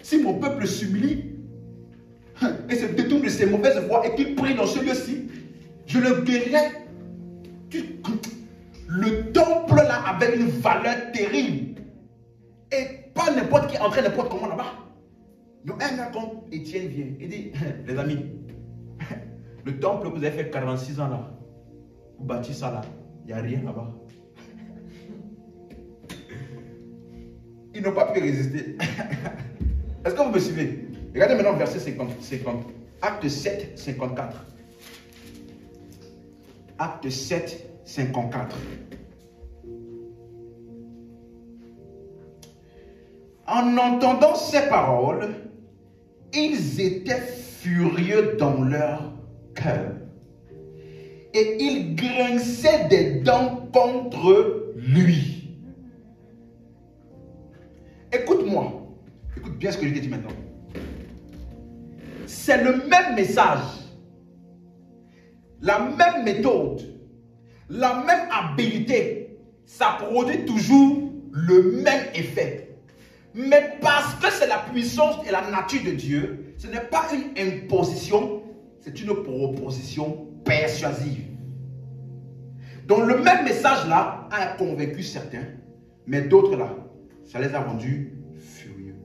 Si mon peuple s'humilie et se détourne de ses mauvaises voies et qu'il prie dans ce lieu-ci, je le guérirai. Le temple là avait une valeur terrible. Et pas n'importe qui entrait n'importe comment là-bas. Donc un gars comme Étienne vient et dit, les amis, le temple que vous avez fait 46 ans là, vous bâtissez ça là, il n'y a rien là-bas. Ils n'ont pas pu résister. Est-ce que vous me suivez? Regardez maintenant verset 50. Acte 7, 54. Acte 7, 54. En entendant ces paroles, ils étaient furieux dans leur cœur. Et ils grinçaient des dents contre lui. Écoute-moi. Écoute bien ce que je te dis maintenant. C'est le même message, la même méthode, la même habilité. Ça produit toujours le même effet. Mais parce que c'est la puissance et la nature de Dieu, ce n'est pas une imposition, c'est une proposition persuasive. Donc le même message là a convaincu certains, mais d'autres là, ça les a rendus furieux.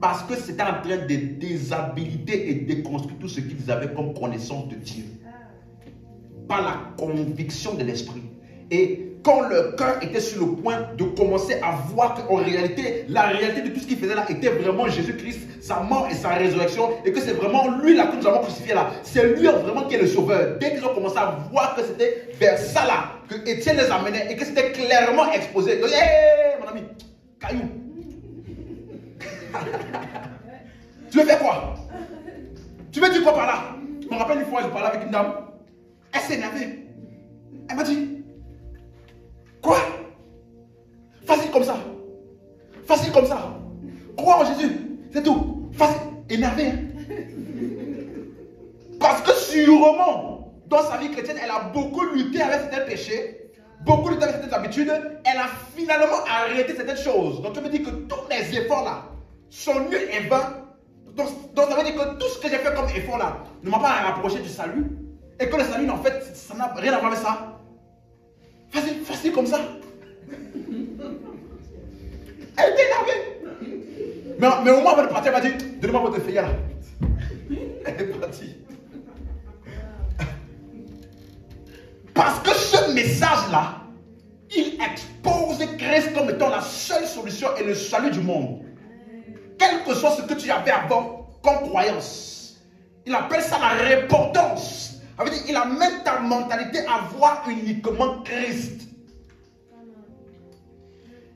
Parce que c'était en train de déshabiliter et déconstruire tout ce qu'ils avaient comme connaissance de Dieu. Par la conviction de l'esprit. Et quand leur cœur était sur le point de commencer à voir qu'en réalité, la réalité de tout ce qu'il faisait là était vraiment Jésus-Christ, sa mort et sa résurrection, et que c'est vraiment lui là que nous avons crucifié là. C'est lui vraiment qui est le sauveur. Dès qu'ils ont commencé à voir que c'était vers ça là que Étienne les amenait et que c'était clairement exposé. Donc, hey, mon ami, caillou. Tu veux faire quoi? Tu veux dire quoi par là? Je me rappelle une fois, je parlais avec une dame. Elle s'est énervée. Elle m'a dit, quoi? Facile comme ça. Facile comme ça. Crois en Jésus. C'est tout. Facile. Énervée. Hein? Parce que sûrement, dans sa vie chrétienne, elle a beaucoup lutté avec certains péchés, beaucoup lutté avec certaines habitudes. Elle a finalement arrêté certaines choses. Donc tu me dis que tous les efforts là sont nuls et vains. Donc ça veut dire que tout ce que j'ai fait comme effort là ne m'a pas rapproché du salut. Et que le salut, en fait, ça n'a rien à voir avec ça. Facile comme ça. Elle était énervée. Mais au moins, avant de partir, elle m'a dit, donne-moi votre feuillet là. Elle est partie. Parce que ce message-là, il expose Christ comme étant la seule solution et le salut du monde. Quel que soit ce que tu avais avant comme croyance. Il appelle ça la repentance. Ça veut dire qu'il amène ta mentalité à voir uniquement Christ.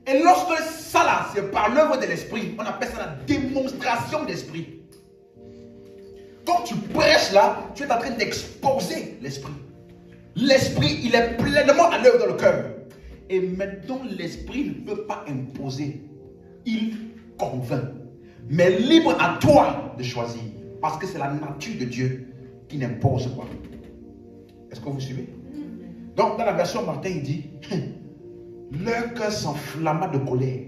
Et lorsque ça là, c'est par l'œuvre de l'esprit, on appelle ça la démonstration d'esprit. Quand tu prêches là, tu es en train d'exposer l'esprit. L'esprit, il est pleinement à l'œuvre dans le cœur. Et maintenant, l'esprit ne peut pas imposer. Il convainc. Mais libre à toi de choisir. Parce que c'est la nature de Dieu qui n'impose pas. Est-ce que vous suivez? Donc, dans la version Martin, il dit leur cœur s'enflamma de colère.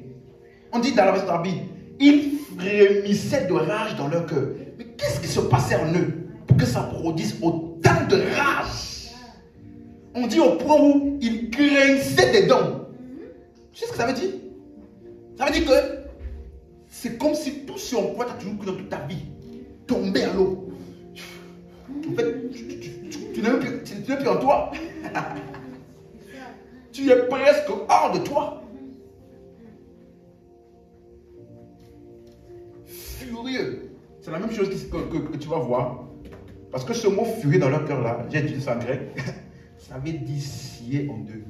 On dit dans la version Bible, ils frémissaient de rage dans leur cœur. Mais qu'est-ce qui se passait en eux pour que ça produise autant de rage? On dit au point où ils grinçaient des dents. Tu sais ce que ça veut dire? Ça veut dire que c'est comme si tout ce en quoi tu as toujours cru dans toute ta vie tombait à l'eau. En fait, tu n'es plus en toi. Tu es presque hors de toi. Furieux. C'est la même chose que tu vas voir. Parce que ce mot furieux dans leur cœur là, j'ai utilisé ça en grec, ça veut dire scier en deux.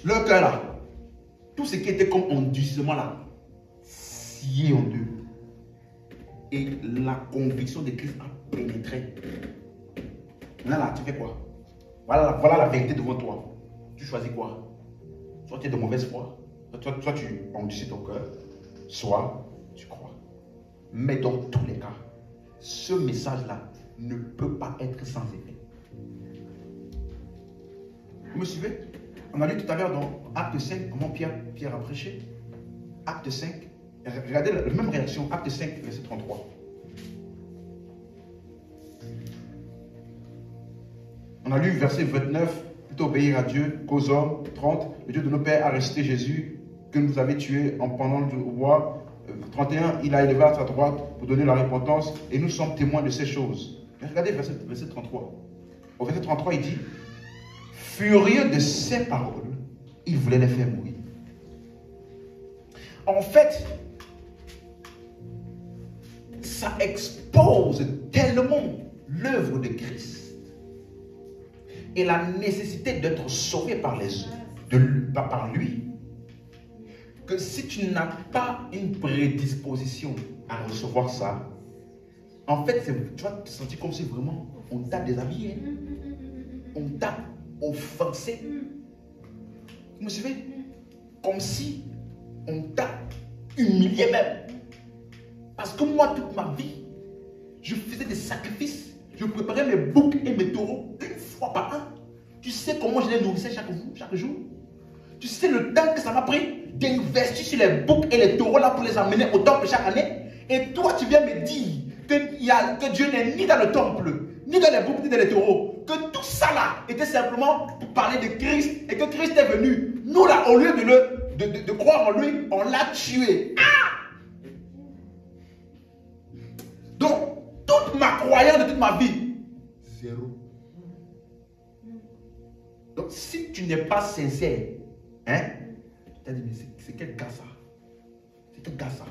Leur cœur là, tout ce qui était comme endurcissement là, scié en deux. Et la conviction de Christ a pénétré. Maintenant là, tu fais quoi? Voilà la vérité devant toi. Tu choisis quoi? Soit tu es de mauvaise foi, soit tu endurcis ton cœur, soit tu crois. Mais dans tous les cas, ce message-là ne peut pas être sans effet. Vous me suivez? On a lu tout à l'heure dans Acte 5, comment Pierre a prêché. Acte 5, regardez la même réaction, Acte 5, verset 33. On a lu verset 29, plutôt obéir à Dieu qu'aux hommes. 30, le Dieu de nos pères a ressuscité Jésus, que nous avez tué en pendant le bois. 31, il a élevé à sa droite pour donner la repentance, et nous sommes témoins de ces choses. Mais regardez verset 33. Au verset 33, il dit, furieux de ces paroles, il voulait les faire mourir. En fait, ça expose tellement l'œuvre de Christ et la nécessité d'être sauvé par lui, que si tu n'as pas une prédisposition à recevoir ça, en fait, tu vas te sentir comme si vraiment on t'a déshabillé, on t'a offensé. Vous me suivez? Comme si on t'a humilié même. Parce que moi, toute ma vie, je faisais des sacrifices. Je préparais mes boucs et mes taureaux une fois par an. Tu sais comment je les nourrissais chaque jour? Tu sais le temps que ça m'a pris d'investir sur les boucs et les taureaux là pour les amener au temple chaque année? Et toi, tu viens me dire que Dieu n'est ni dans le temple, ni dans les boucs, ni dans les taureaux. Que tout ça là était simplement pour parler de Christ et que Christ est venu. Nous là, au lieu de croire en lui, on l'a tué. Ah! Donc, toute ma croyance de toute ma vie, zéro. Donc, si tu n'es pas sincère, hein, tu as dit, mais c'est quel gars ça? C'est quel gars ça?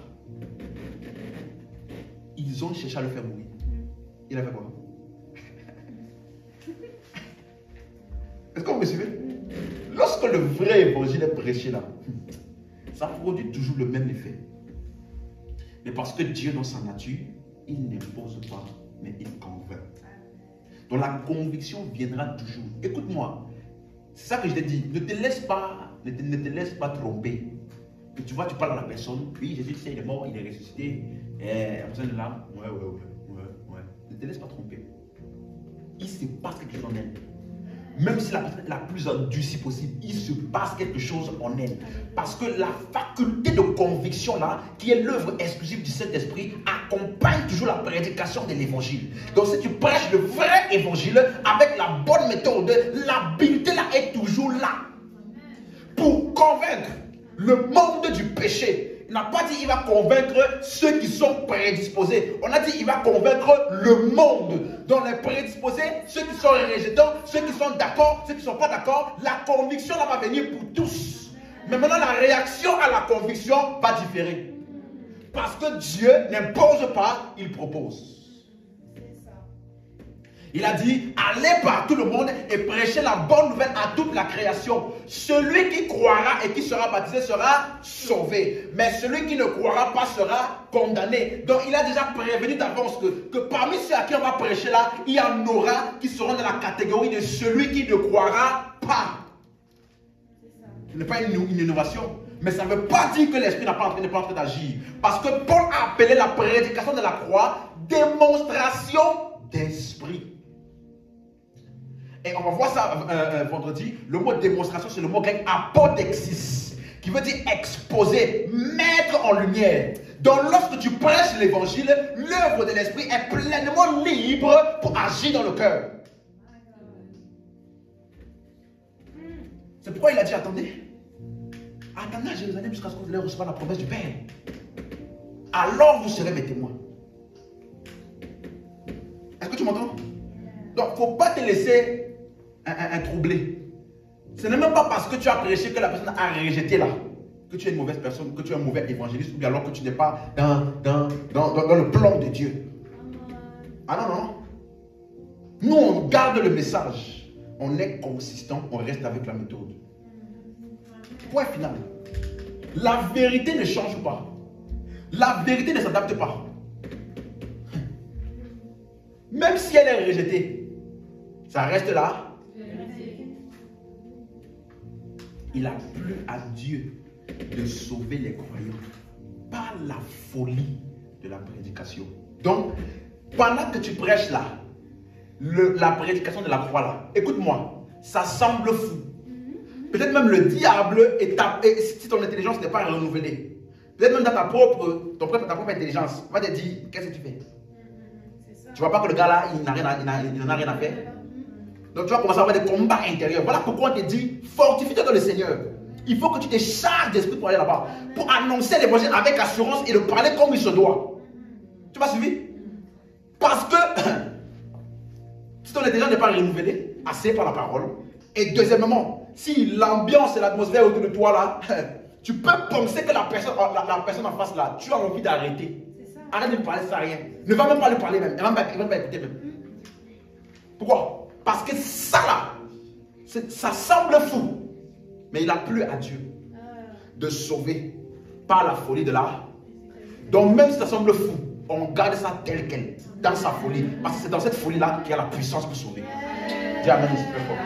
Ils ont cherché à le faire mourir. Il a fait quoi? Est-ce que vous me suivez? Lorsque le vrai évangile est prêché là, ça produit toujours le même effet. Mais parce que Dieu, dans sa nature, il n'impose pas, mais il convainc. Donc la conviction viendra toujours. Écoute-moi, c'est ça que je t'ai dit. Ne te laisse pas tromper. Et tu vois, tu parles à la personne, oui, Jésus, tu sais, il est mort, il est ressuscité. La personne est là, ouais. Ne te laisse pas tromper. Il se passe quelque chose en elle. Même si la personne est la plus endurcie possible, il se passe quelque chose en elle. Parce que la faculté de conviction là, qui est l'œuvre exclusive du Saint-Esprit, accompagne toujours la prédication de l'évangile. Donc si tu prêches le vrai évangile avec la bonne méthode, l'habileté là est toujours là. Pour convaincre le monde du péché, Il n'a pas dit qu'il va convaincre ceux qui sont prédisposés. On a dit qu'il va convaincre le monde. Donc les prédisposés, ceux qui sont rejetants, ceux qui sont d'accord, ceux qui ne sont pas d'accord, la conviction là va venir pour tous. Mais maintenant la réaction à la conviction va différer. Parce que Dieu n'impose pas, il propose. Il a dit, allez par tout le monde et prêchez la bonne nouvelle à toute la création. Celui qui croira et qui sera baptisé sera sauvé. Mais celui qui ne croira pas sera condamné. Donc il a déjà prévenu d'avance que parmi ceux à qui on va prêcher là, il y en aura qui seront dans la catégorie de celui qui ne croira pas. Ce n'est pas une innovation. Mais ça ne veut pas dire que l'esprit n'est pas en train d'agir. Parce que Paul a appelé la prédication de la croix démonstration d'esprit. Et on va voir ça vendredi. Le mot démonstration, c'est le mot grec apodexis, qui veut dire exposer, mettre en lumière. Donc lorsque tu prêches l'évangile, l'œuvre de l'esprit est pleinement libre pour agir dans le cœur. C'est pourquoi il a dit, attendez à Jérusalem jusqu'à ce que vous allez recevoir la promesse du Père. Alors vous serez mes témoins. Est-ce que tu m'entends? Donc il ne faut pas te laisser troubler. Ce n'est même pas parce que tu as prêché que la personne a rejeté là, que tu es une mauvaise personne, que tu es un mauvais évangéliste, ou bien alors que tu n'es pas dans le plan de Dieu. Ah non, non. Nous, on garde le message. On est consistant, on reste avec la méthode. Point final. La vérité ne change pas. La vérité ne s'adapte pas. Même si elle est rejetée, ça reste là. Il a plu à Dieu de sauver les croyants par la folie de la prédication. Donc, pendant que tu prêches là, la prédication de la croix là, écoute-moi, ça semble fou. Peut-être même le diable, si ton intelligence n'est pas renouvelée, peut-être même dans ta propre intelligence, va te dire, qu'est-ce que tu fais? Tu vois pas que le gars là, il n'en a rien à faire? Donc tu vas commencer à avoir des combats intérieurs. Voilà pourquoi on te dit, fortifie-toi dans le Seigneur. Il faut que tu te charges d'esprit pour aller là-bas, pour annoncer l'évangile avec assurance et le parler comme il se doit. Tu m'as suivi? Parce que si ton intelligence n'est pas renouvelée, assez par la parole. Et deuxièmement, si l'ambiance et l'atmosphère autour de toi là, tu peux penser que la personne en face là, tu as envie d'arrêter. Arrête de lui parler, ça rien. Ne va même pas lui parler même. Il ne va même pas écouter même. Pourquoi? Parce que ça là, ça semble fou. Mais il a plu à Dieu de sauver par la folie de l'art. Donc même si ça semble fou, on garde ça tel quel, dans sa folie. Parce que c'est dans cette folie-là qu'il y a la puissance pour sauver. Dis amen, c'est très fort.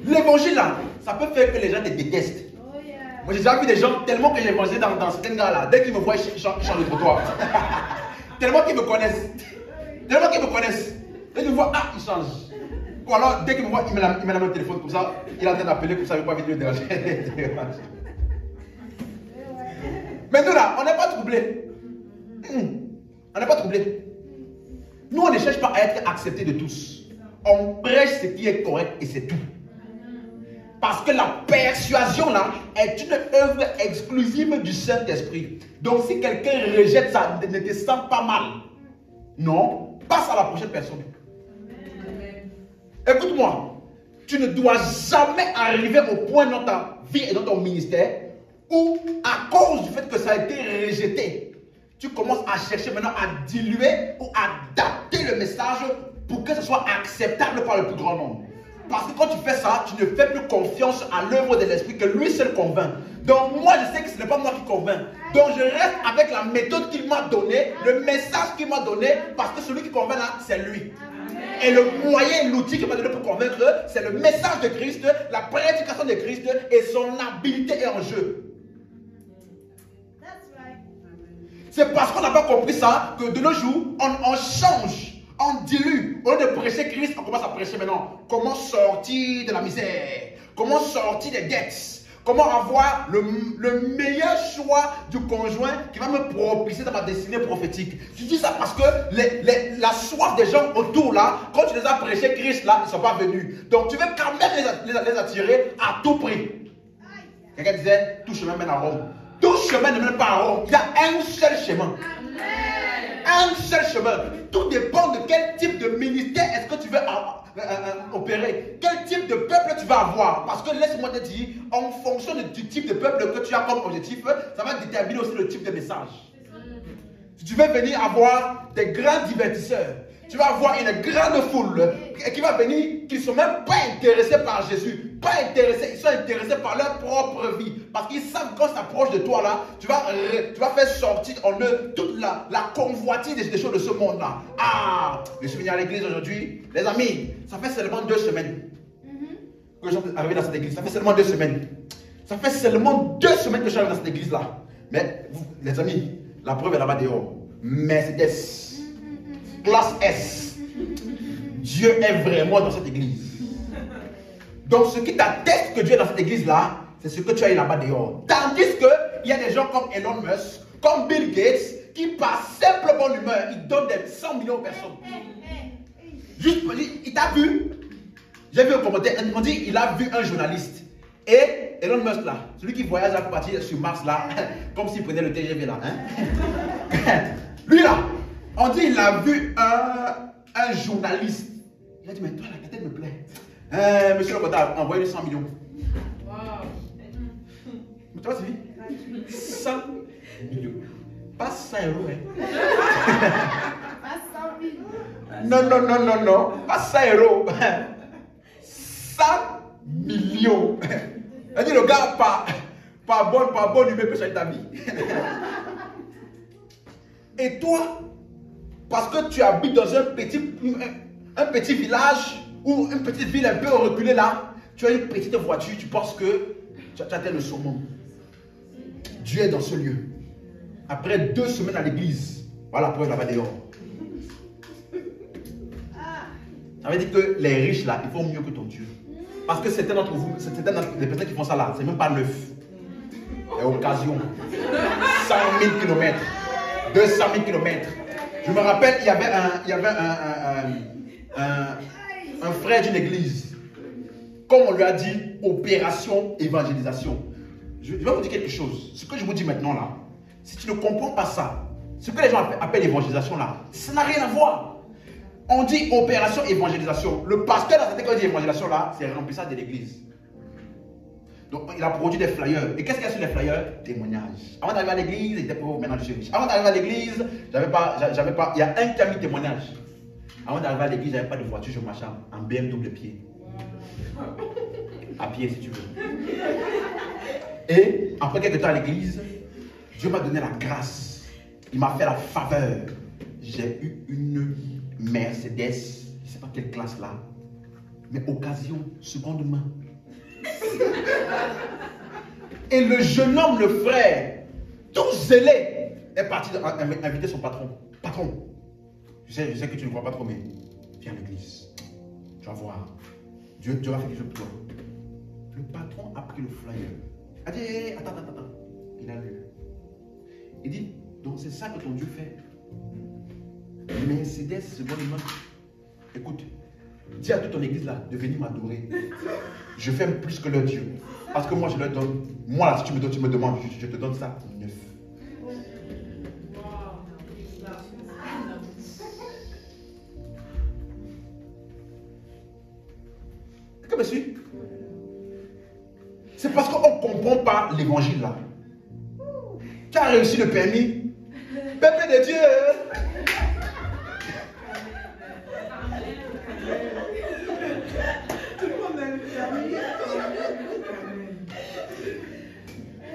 L'évangile là, ça peut faire que les gens te détestent. Moi j'ai déjà vu des gens, tellement que j'ai évangile dans certains gars là, dès qu'ils me voient, ils changent de trottoir. Tellement qu'ils me connaissent. Tellement qu'ils me connaissent. Dès qu'ils me voient, ah, ils changent. Ou alors, dès qu'ils me voient, ils me la mettent le téléphone comme ça, il est en train d'appeler comme ça, il ne veut pas venir le déranger. Mais nous là, on n'est pas troublés. On n'est pas troublés. Nous, on ne cherche pas à être acceptés de tous. On prêche ce qui est correct et c'est tout. Parce que la persuasion là est une œuvre exclusive du Saint-Esprit. Donc si quelqu'un rejette ça, ne te sent pas mal. Non, passe à la prochaine personne. Écoute-moi, tu ne dois jamais arriver au point dans ta vie et dans ton ministère où, à cause du fait que ça a été rejeté, tu commences à chercher maintenant à diluer ou à adapter le message pour que ce soit acceptable par le plus grand nombre. Parce que quand tu fais ça, tu ne fais plus confiance à l'œuvre de l'Esprit que lui seul convainc. Donc moi, je sais que ce n'est pas moi qui convainc. Donc je reste avec la méthode qu'il m'a donnée, le message qu'il m'a donné, parce que celui qui convainc là, c'est lui. Et le moyen, l'outil qu'il m'a donné pour convaincre, c'est le message de Christ, la prédication de Christ et son habileté est en jeu. C'est parce qu'on n'a pas compris ça que de nos jours, on change. On dilue. Au lieu de prêcher Christ, on commence à prêcher maintenant. Comment sortir de la misère? Comment sortir des dettes? Comment avoir le meilleur choix du conjoint qui va me propulser dans ma destinée prophétique. Je dis ça parce que la soif des gens autour là, quand tu les as prêchés Christ là, ils ne sont pas venus. Donc tu veux quand même les attirer à tout prix. Quelqu'un disait, tout chemin mène à Rome. Tout chemin ne mène pas à Rome. Il y a un seul chemin. Un seul chemin. Tout dépend de quel type de ministère est-ce que tu veux opérer. Quel type de peuple tu vas avoir. Parce que laisse-moi te dire, en fonction du type de peuple que tu as comme objectif, ça va déterminer aussi le type de message. Si tu veux venir avoir des grands divertisseurs, tu vas avoir une grande foule qui va venir, qui ne sont même pas intéressés par Jésus. Pas intéressés, ils sont intéressés par leur propre vie. Parce qu'ils savent quand s'approche de toi là, tu vas faire sortir en eux toute la convoitise des choses de ce monde-là. Ah, je suis venu à l'église aujourd'hui. Les amis, ça fait seulement 2 semaines que je suis arrivé dans cette église. Ça fait seulement 2 semaines. Ça fait seulement 2 semaines que je suis arrivé dans cette église-là. Mais, vous, les amis, la preuve est là-bas dehors. Mercedes. Classe S. Dieu est vraiment dans cette église. Donc ce qui t'atteste que Dieu est dans cette église-là, c'est ce que tu as eu là-bas dehors. Tandis qu'il y a des gens comme Elon Musk, comme Bill Gates, qui par simple bonne humeur, ils donnent des 100 millions aux personnes. Juste pour dire, il t'a vu. J'ai vu un commentaire, on dit il a vu un journaliste. Et Elon Musk là, celui qui voyage à partir sur Mars là, comme s'il prenait le TGV là. Hein? Lui là, on dit il a vu un journaliste. Il a dit, mais toi la tête me plaît. Monsieur le comptable, envoyez-lui 100 millions. Wow. Mais toi, c'est 100 millions. Pas 100 euros, hein. Pas 100 000. Non. Pas 100 euros. 100 millions. Elle dit, le gars, pas bonne humeur peut changer ta vie. Et toi, parce que tu habites dans un petit village ou une petite ville un peu reculée là, tu as une petite voiture, tu penses que tu as atteint le summum. Dieu est dans ce lieu. Après 2 semaines à l'église, voilà la preuve là-bas dehors. Ça veut dire que les riches là, ils font mieux que ton Dieu. Parce que certains d'entre vous, les personnes qui font ça là, c'est même pas neuf. C'est occasion. 100 000 km, 200 000 km. Je me rappelle, il y avait un frère d'une église. Comme on lui a dit, opération évangélisation. Je vais vous dire quelque chose. Ce que je vous dis maintenant là, si tu ne comprends pas ça, ce que les gens appellent évangélisation là, ça n'a rien à voir. On dit opération évangélisation. Le pasteur dans cette école d'évangélisation là, c'est remplissage de l'église. Donc il a produit des flyers. Et qu'est-ce qu'il y a sur les flyers? Témoignages. Avant d'arriver à l'église, il était pauvre, maintenant je suis riche. Avant d'arriver à l'église, j'avais pas. Il y a un qui a mis témoignage. Avant d'arriver à l'église, j'avais pas de voiture, je marchais en BMW pied. À pied si tu veux. Et après quelques temps à l'église, Dieu m'a donné la grâce. Il m'a fait la faveur. J'ai eu une Mercedes, je ne sais pas quelle classe là, mais occasion, seconde main. Et le jeune homme, le frère, tout zélé, est parti inviter son patron. Patron, je sais que tu ne vois pas trop, mais viens à l'église. Tu vas voir. Dieu va faire quelque chose pour toi. Le patron a pris le flyer. Il a dit, attends. Il a lu. Il dit, donc c'est ça que ton Dieu fait. Mercedes, seconde main. Écoute, dis à toute ton église là de venir m'adorer. Je fais plus que leur Dieu. Parce que moi je leur donne. Moi là, si tu me donnes, tu me demandes, je te donne ça neuf. Est-ce que me suis? C'est parce qu'on ne comprend pas l'évangile là. Tu as réussi le permis. Pépé de Dieu.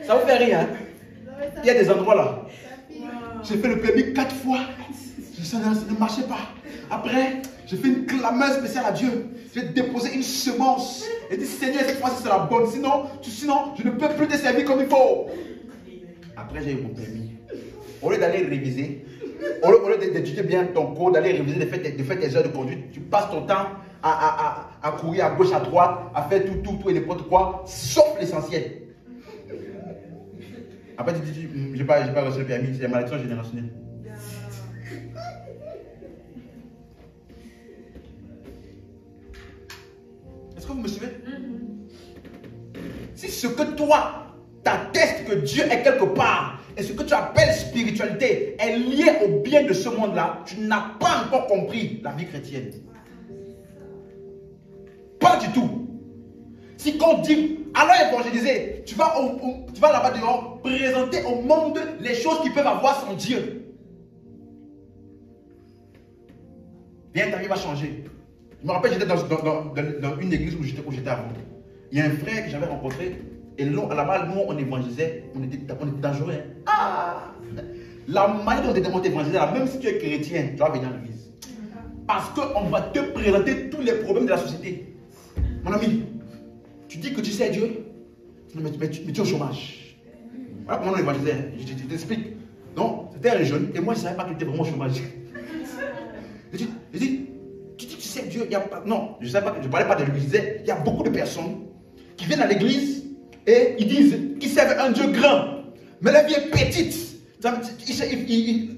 Ça vous fait rire, hein? Il y a des endroits là. J'ai fait le permis 4 fois. Ça ne marchait pas. Après, j'ai fait une clameur spéciale à Dieu. J'ai déposé une semence. Et dit, Seigneur, cette fois-ci c'est la bonne. Sinon, je ne peux plus te servir comme il faut. Après, j'ai eu mon permis. Au lieu d'aller réviser, au lieu d'étudier bien ton cours, d'aller réviser, de faire tes heures de conduite, tu passes ton temps à courir à gauche, à droite, à faire tout et n'importe quoi, sauf l'essentiel. Après, tu dis, j'ai pas reçu le permis, c'est la malédiction générationnelle. Est-ce que vous me suivez? Si ce que toi t'attestes que Dieu est quelque part et ce que tu appelles spiritualité est lié au bien de ce monde-là, tu n'as pas encore compris la vie chrétienne. Pas du tout. Si qu'on dit, alors évangéliser, tu vas là-bas dehors présenter au monde les choses qu'ils peuvent avoir sans Dieu. Bien, ta vie va changer. Je me rappelle, j'étais dans une église où j'étais avant. Il y a un frère que j'avais rencontré. Et là-bas, nous, on évangélisait. On était dangereux. Hein? Ah! La manière dont on évangélisait, même si tu es chrétien, tu vas venir à l'église. Parce qu'on va te présenter tous les problèmes de la société. Mon ami, tu dis que tu sais Dieu, mais tu es au chômage. Voilà comment on évangélisait. Je t'explique. Donc, c'était un jeune. Et moi, je ne savais pas qu'il était vraiment au chômage. Je dis, tu dis que tu sais Dieu, il y a pas. Non, je ne parlais pas de lui. Je disais, il y a beaucoup de personnes qui viennent à l'église et ils disent qu'ils servent un Dieu grand. Mais la vie est petite.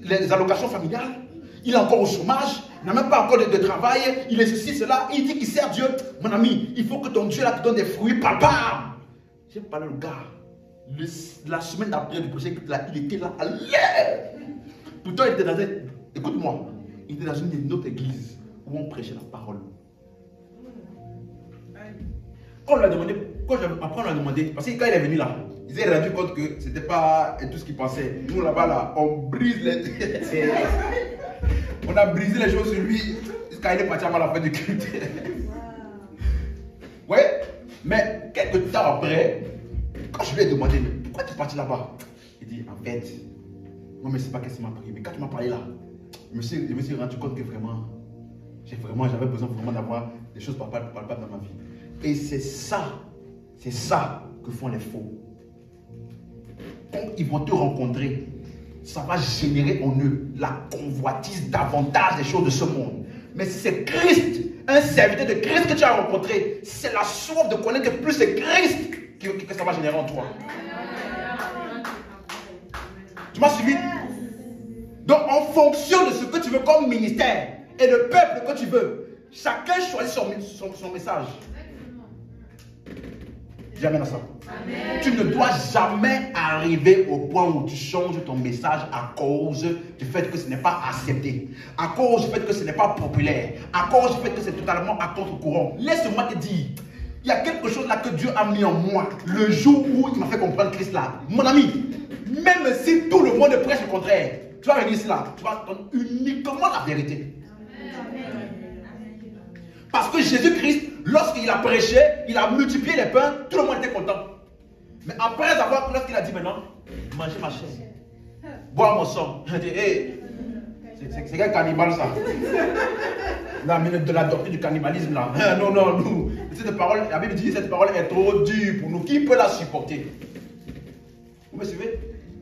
Les allocations familiales, il est encore au chômage, il n'a même pas encore de travail, il est ceci, cela, il dit qu'il sert Dieu. Mon ami, il faut que ton Dieu là te donne des fruits palpables. J'ai parlé au gars. La semaine d'après du projet, il était là à l'air. Pourtant, il était dans une. Écoute-moi, il était dans une autre église où on prêchait la parole. Quand on lui a demandé, après on lui a demandé, parce que quand il est venu là, il s'est rendu compte que c'était pas tout ce qu'il pensait. Nous là-bas, là, on brise les. On a brisé les choses sur lui quand il est parti avant la fin du culte. Oui, mais quelques temps après, quand je lui ai demandé, mais pourquoi tu es parti là-bas? Il dit, en fait, moi, mais c'est pas qu'est-ce qu'il m'a pris, mais quand tu m'as parlé là, je me suis rendu compte que j'avais besoin vraiment d'avoir des choses palpables dans ma vie. Et c'est ça que font les faux. Quand ils vont te rencontrer, ça va générer en eux la convoitise davantage des choses de ce monde. Mais si c'est Christ, un serviteur de Christ que tu as rencontré, c'est la soif de connaître plus c'est Christ que ça va générer en toi. Tu m'as suivi? Donc en fonction de ce que tu veux comme ministère et le peuple que tu veux, chacun choisit son message. Jamais dans ça. Amen. Tu ne dois jamais arriver au point où tu changes ton message à cause du fait que ce n'est pas accepté, à cause du fait que ce n'est pas populaire, à cause du fait que c'est totalement à contre-courant. Laisse-moi te dire, il y a quelque chose là que Dieu a mis en moi le jour où il m'a fait comprendre Christ là. Mon ami, même si tout le monde prêche le contraire, tu vas venir ici là, tu vas entendre uniquement la vérité. Parce que Jésus-Christ, lorsqu'il a prêché, il a multiplié les pains, tout le monde était content. Mais après avoir, lorsqu'il a dit maintenant, mangez ma chair, bois mon sang, j'ai dit, hey, c'est quel cannibale ça? De la doctrine du cannibalisme là. Non, nous. Cette parole, la Bible dit, cette parole est trop dure pour nous. Qui peut la supporter? Vous me suivez?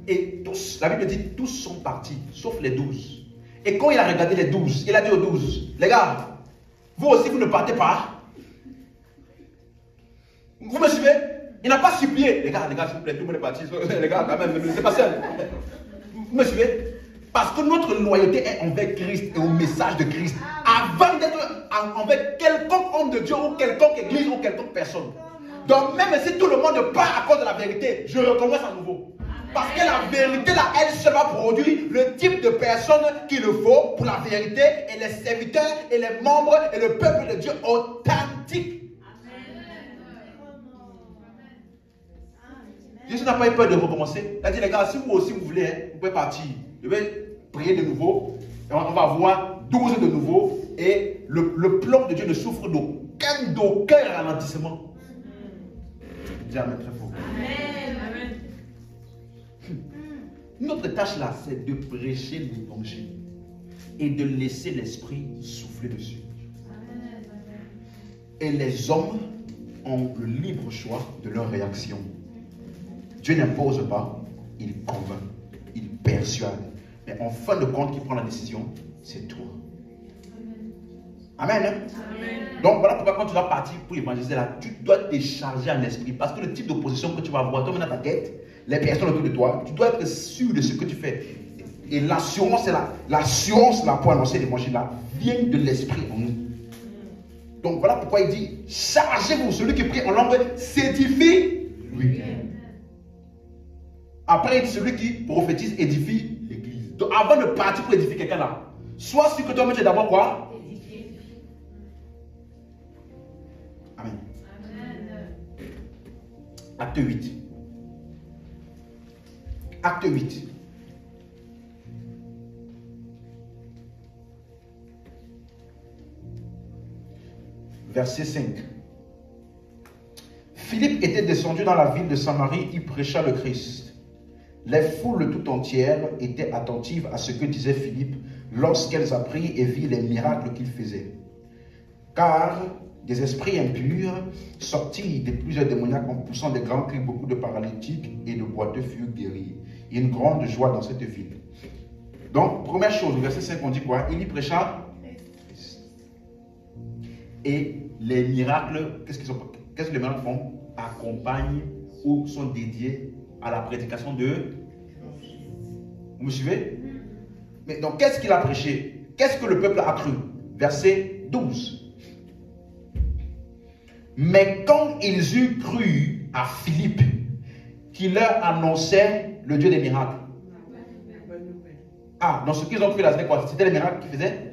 Et tous, la Bible dit, tous sont partis, sauf les 12. Et quand il a regardé les 12, il a dit aux 12, les gars, vous aussi, vous ne partez pas. Vous me suivez? Il n'a pas supplié. Les gars, s'il vous plaît, tout le monde est parti. Les gars, quand même, ne laissez pas seul. Vous me suivez? Parce que notre loyauté est envers Christ et au message de Christ. Avant d'être envers quelconque homme de Dieu ou quelconque église ou quelconque personne. Donc, même si tout le monde part à cause de la vérité, je recommence à nouveau. Parce que la vérité, là, elle se va produire le type de personnes qu'il faut pour la vérité et les serviteurs et les membres et le peuple de Dieu authentique. Jésus n'a pas eu peur de recommencer. Il a dit, les gars, si vous aussi vous voulez, vous pouvez partir. Je vais prier de nouveau. Et on va avoir 12 de nouveau. Et le plan de Dieu ne souffre d'aucun ralentissement. Dis Amen très fort. Amen. Notre tâche là, c'est de prêcher l'évangile et de laisser l'esprit souffler dessus. Et les hommes ont le libre choix de leur réaction. Dieu n'impose pas, il convainc, il persuade. Mais en fin de compte, qui prend la décision, c'est toi. Amen. Amen. Donc voilà pourquoi quand tu vas partir pour évangéliser là, tu dois te charger en esprit. Parce que le type d'opposition que tu vas avoir, toi dans ta tête, les personnes autour de toi, tu dois être sûr de ce que tu fais. Et l'assurance, l'assurance là pour annoncer l'évangile là, vient de l'esprit en nous. Donc voilà pourquoi il dit, chargez-vous, celui qui prie en langue s'édifie lui-même. Après il dit, celui qui prophétise édifie l'église. Donc avant de partir pour édifier quelqu'un là, sois sûr que toi-même tu es d'abord quoi? Amen. Acte 8. Acte 8. Verset 5. Philippe était descendu dans la ville de Samarie, il prêcha le Christ. Les foules tout entières étaient attentives à ce que disait Philippe lorsqu'elles apprirent et virent les miracles qu'il faisait. Car des esprits impurs sortirent de plusieurs démoniaques en poussant des grands cris, beaucoup de paralytiques et de boiteux furent guéris. Il y a une grande joie dans cette ville. Donc, première chose, au verset 5, on dit quoi? Il y prêcha. Et les miracles, qu'est-ce que les miracles font? Accompagnent ou sont dédiés à la prédication de... Vous me suivez? Mais donc, qu'est-ce qu'il a prêché? Qu'est-ce que le peuple a cru? Verset 12. Mais quand ils eurent cru à Philippe, qui leur annonçait le Dieu des miracles. Ah, donc ce qu'ils ont cru là, c'était quoi? C'était les miracles qu'ils faisaient?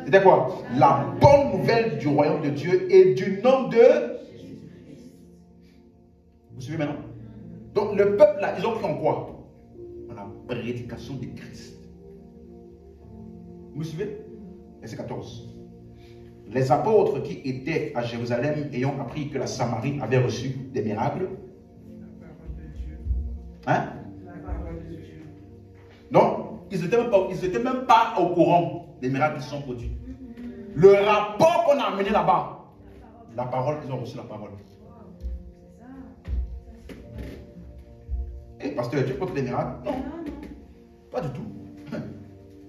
C'était quoi? La bonne nouvelle du royaume de Dieu et du nom de... Vous suivez maintenant? Donc le peuple là, ils ont cru en quoi? En la prédication de Christ. Vous me suivez? Verset 14. Les apôtres qui étaient à Jérusalem ayant appris que la Samarie avait reçu des miracles. Hein? Donc, ils n'étaient même pas au courant des miracles qui sont produits. Le rapport qu'on a amené là-bas, la parole, ils ont reçu la parole. Et pasteur, tu portes les miracles? Non, pas du tout.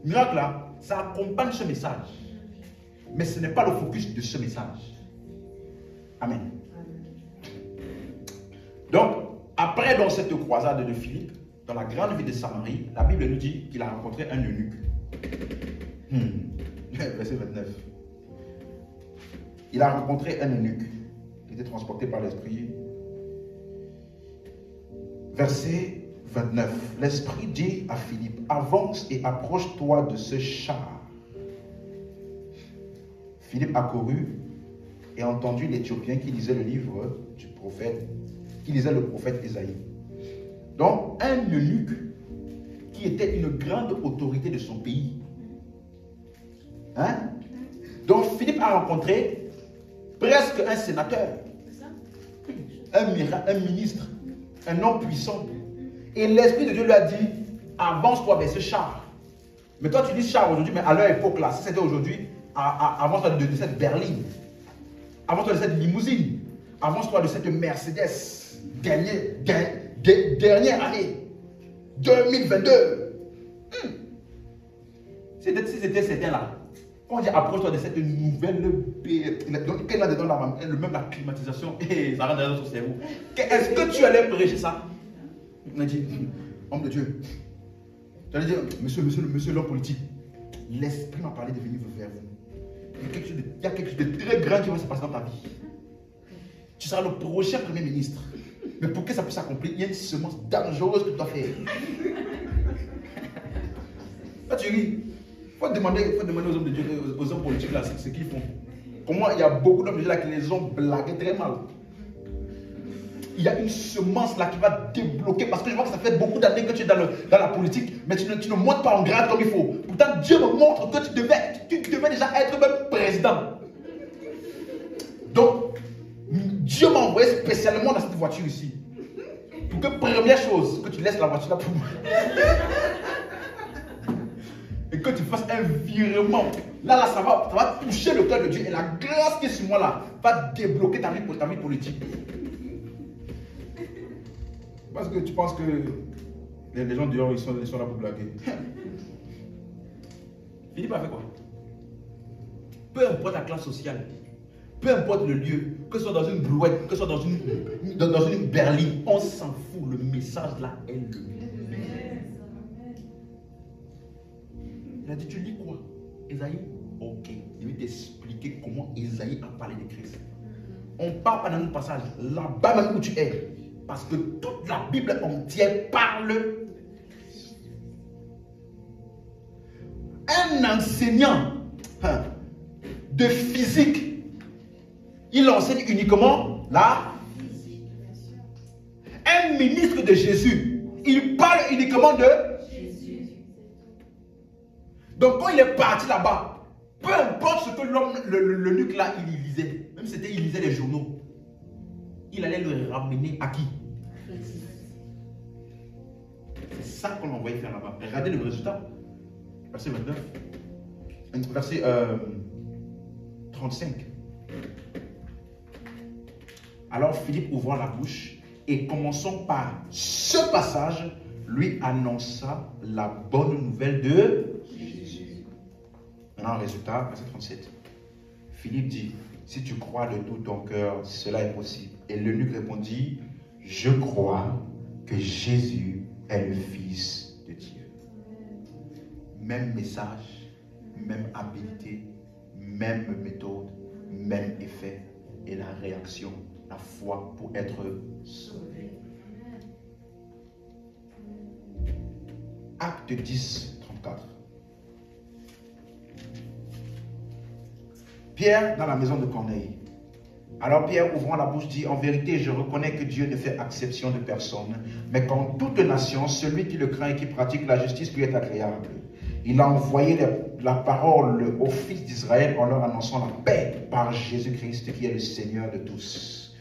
Miracle là, ça accompagne ce message. Mais ce n'est pas le focus de ce message. Amen. Donc, après dans cette croisade de Philippe, dans la grande ville de Samarie, la Bible nous dit qu'il a rencontré un eunuque. Verset 29. Il a rencontré un eunuque qui était transporté par l'esprit. Verset 29. L'esprit dit à Philippe, avance et approche-toi de ce char. Philippe accourut et entendit l'Éthiopien qui lisait le livre du prophète, qui lisait le prophète Ésaïe. Donc, un eunuque qui était une grande autorité de son pays. Hein? Donc, Philippe a rencontré presque un sénateur, un ministre, un homme puissant. Et l'Esprit de Dieu lui a dit, avance-toi vers ce char. Mais toi, tu dis char aujourd'hui, mais à leur époque, là, si c'était aujourd'hui, avance-toi de cette berline, avance-toi de cette limousine, avance-toi de cette Mercedes, dernière année, 2022. Si c'était certains là, quand on dit approche-toi de cette nouvelle donc qu'elle a dedans même la climatisation, et ça rentre dans notre cerveau. Est-ce que tu allais prêcher ça? On a dit, homme de Dieu, tu allais dire, monsieur l'homme politique, l'esprit m'a parlé de venir vers vous. Il y a quelque chose de très grand qui va se passer dans ta vie. Tu seras le prochain premier ministre. Mais pour que ça puisse s'accomplir, il y a une semence dangereuse que tu dois faire. Là, tu ris. Il faut demander aux hommes de Dieu, aux hommes politiques là, ce qu'ils font. Comment il y a beaucoup d'hommes de Dieu là qui les ont blagués très mal. Il y a une semence là qui va débloquer, parce que je vois que ça fait beaucoup d'années que tu es dans la politique, mais tu ne montes pas en grade comme il faut. Pourtant, Dieu me montre que tu devais déjà être même président. Donc, Dieu m'a envoyé spécialement dans cette voiture ici. Pour que première chose, que tu laisses la voiture là pour moi. Et que tu fasses un virement. Là, ça va toucher le cœur de Dieu. Et la grâce qui est sur moi là va débloquer ta vie politique. Parce que tu penses que les gens dehors, ils sont là pour blaguer. Philippe a fait quoi? Peu importe la classe sociale, peu importe le lieu, que ce soit dans une brouette, que ce soit dans une berline, on s'en fout, le message là est le même. Il a dit, tu lis quoi? Ésaïe? Ok, je vais t'expliquer comment Ésaïe a parlé de Christ. On part pas dans un passage, là-bas même où tu es, parce que toute la Bible entière parle. Un enseignant de physique, il enseigne uniquement la physique. Un ministre de Jésus, il parle uniquement de Jésus. Donc quand il est parti là-bas, peu importe ce que l'homme, l'eunuque là, il lisait, même si c'était, il lisait les journaux, il allait le ramener à qui? C'est ça qu'on envoyait faire là-bas. Regardez le résultat. Verset 29. Verset 35. Alors Philippe ouvrant la bouche et commençons par ce passage, lui annonça la bonne nouvelle de Jésus. Maintenant, résultat, verset 37. Philippe dit, si tu crois de tout ton cœur, cela est possible. Et l'eunuque répondit, je crois que Jésus est le Fils de Dieu. Même message, même habilité, même méthode, même effet. Et la réaction, la foi pour être sauvé. Acte 10, 34. Pierre dans la maison de Corneille. Alors Pierre, ouvrant la bouche, dit, en vérité, je reconnais que Dieu ne fait exception de personne, mais qu'en toute nation, celui qui le craint et qui pratique la justice lui est agréable. Il a envoyé la parole aux fils d'Israël en leur annonçant la paix par Jésus-Christ qui est le Seigneur de tous.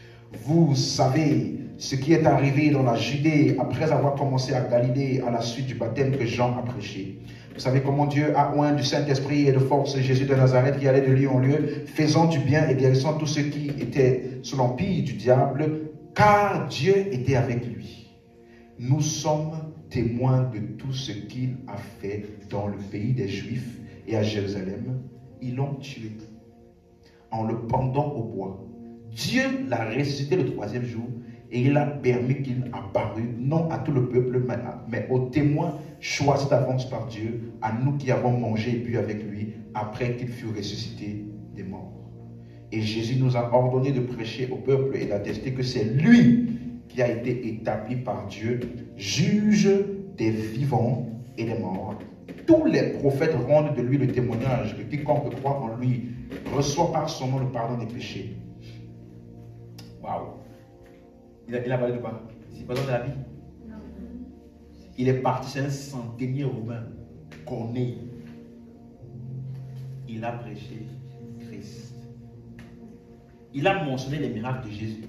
Vous savez ce qui est arrivé dans la Judée après avoir commencé à Galilée à la suite du baptême que Jean a prêché. Vous savez comment Dieu a oint du Saint-Esprit et de force Jésus de Nazareth qui allait de lieu en lieu, faisant du bien et guérissant tous ceux qui étaient sous l'empire du diable, car Dieu était avec lui. Nous sommes témoins de tout ce qu'il a fait dans le pays des Juifs et à Jérusalem. Ils l'ont tué en le pendant au bois. Dieu l'a ressuscité le troisième jour et il a permis qu'il apparût, non à tout le peuple, mais aux témoins choisis d'avance par Dieu, à nous qui avons mangé et bu avec lui après qu'il fut ressuscité des morts. Et Jésus nous a ordonné de prêcher au peuple et d'attester que c'est lui qui a été établi par Dieu, juge des vivants et des morts. Tous les prophètes rendent de lui le témoignage que quiconque croit en lui reçoit par son nom le pardon des péchés. Waouh! Il a parlé de quoi? C'est pas dans la vie. Il est parti, c'est un centenier romain, Corneille. Il a prêché Christ. Il a mentionné les miracles de Jésus